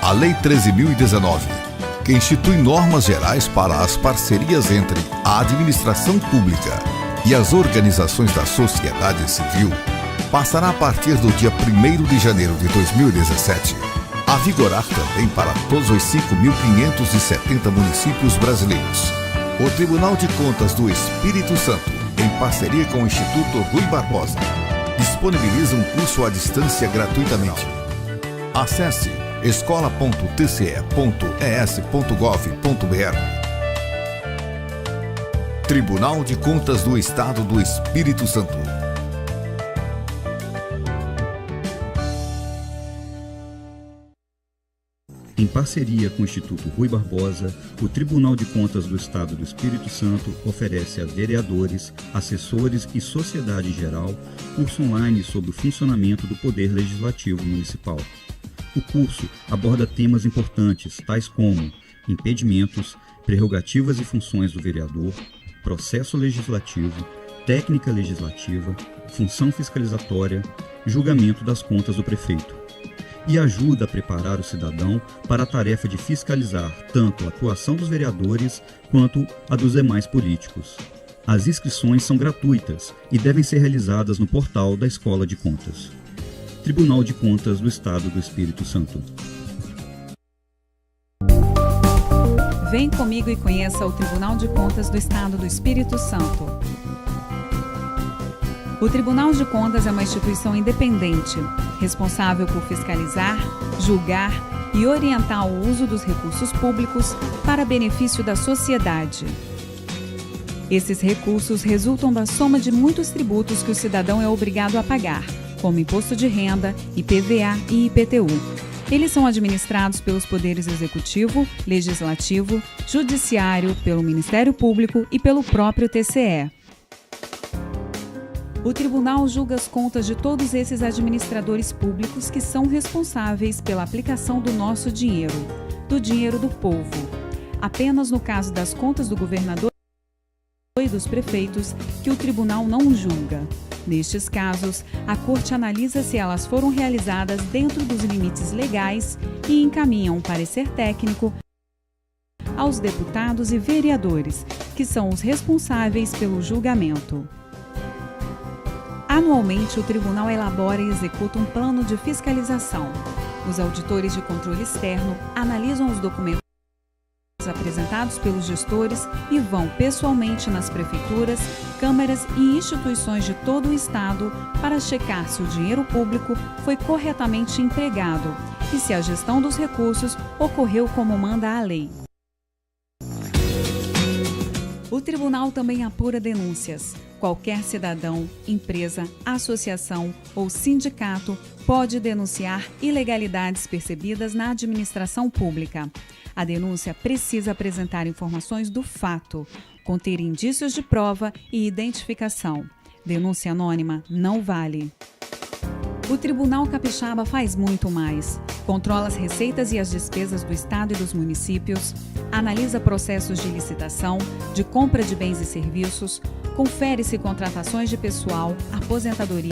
A Lei 13.019, que institui normas gerais para as parcerias entre a administração pública e as organizações da sociedade civil, passará a partir do dia 1º de janeiro de 2017, a vigorar também para todos os 5.570 municípios brasileiros. O Tribunal de Contas do Espírito Santo, em parceria com o Instituto Rui Barbosa, disponibiliza um curso à distância gratuitamente. Acesse escola.tce.es.gov.br. Tribunal de Contas do Estado do Espírito Santo. Em parceria com o Instituto Rui Barbosa, o Tribunal de Contas do Estado do Espírito Santo oferece a vereadores, assessores e sociedade em geral curso online sobre o funcionamento do Poder Legislativo Municipal. O curso aborda temas importantes, tais como impedimentos, prerrogativas e funções do vereador, processo legislativo, técnica legislativa, função fiscalizatória, julgamento das contas do prefeito. E ajuda a preparar o cidadão para a tarefa de fiscalizar tanto a atuação dos vereadores quanto a dos demais políticos. As inscrições são gratuitas e devem ser realizadas no portal da Escola de Contas. Tribunal de Contas do Estado do Espírito Santo. Vem comigo e conheça o Tribunal de Contas do Estado do Espírito Santo. O Tribunal de Contas é uma instituição independente, responsável por fiscalizar, julgar e orientar o uso dos recursos públicos para benefício da sociedade. Esses recursos resultam da soma de muitos tributos que o cidadão é obrigado a pagar, como imposto de renda, IPVA e IPTU. Eles são administrados pelos poderes executivo, legislativo, judiciário, pelo Ministério Público e pelo próprio TCE. O tribunal julga as contas de todos esses administradores públicos que são responsáveis pela aplicação do nosso dinheiro, do dinheiro do povo. Apenas no caso das contas do governador e dos prefeitos que o tribunal não julga. Nestes casos, a Corte analisa se elas foram realizadas dentro dos limites legais e encaminha um parecer técnico aos deputados e vereadores, que são os responsáveis pelo julgamento. Anualmente, o tribunal elabora e executa um plano de fiscalização. Os auditores de controle externo analisam os documentos apresentados pelos gestores e vão pessoalmente nas prefeituras, câmaras e instituições de todo o Estado para checar se o dinheiro público foi corretamente empregado e se a gestão dos recursos ocorreu como manda a lei. O tribunal também apura denúncias. Qualquer cidadão, empresa, associação ou sindicato pode denunciar ilegalidades percebidas na administração pública. A denúncia precisa apresentar informações do fato, conter indícios de prova e identificação. Denúncia anônima não vale. O Tribunal Capixaba faz muito mais. Controla as receitas e as despesas do Estado e dos municípios, analisa processos de licitação, de compra de bens e serviços, confere-se contratações de pessoal, aposentadoria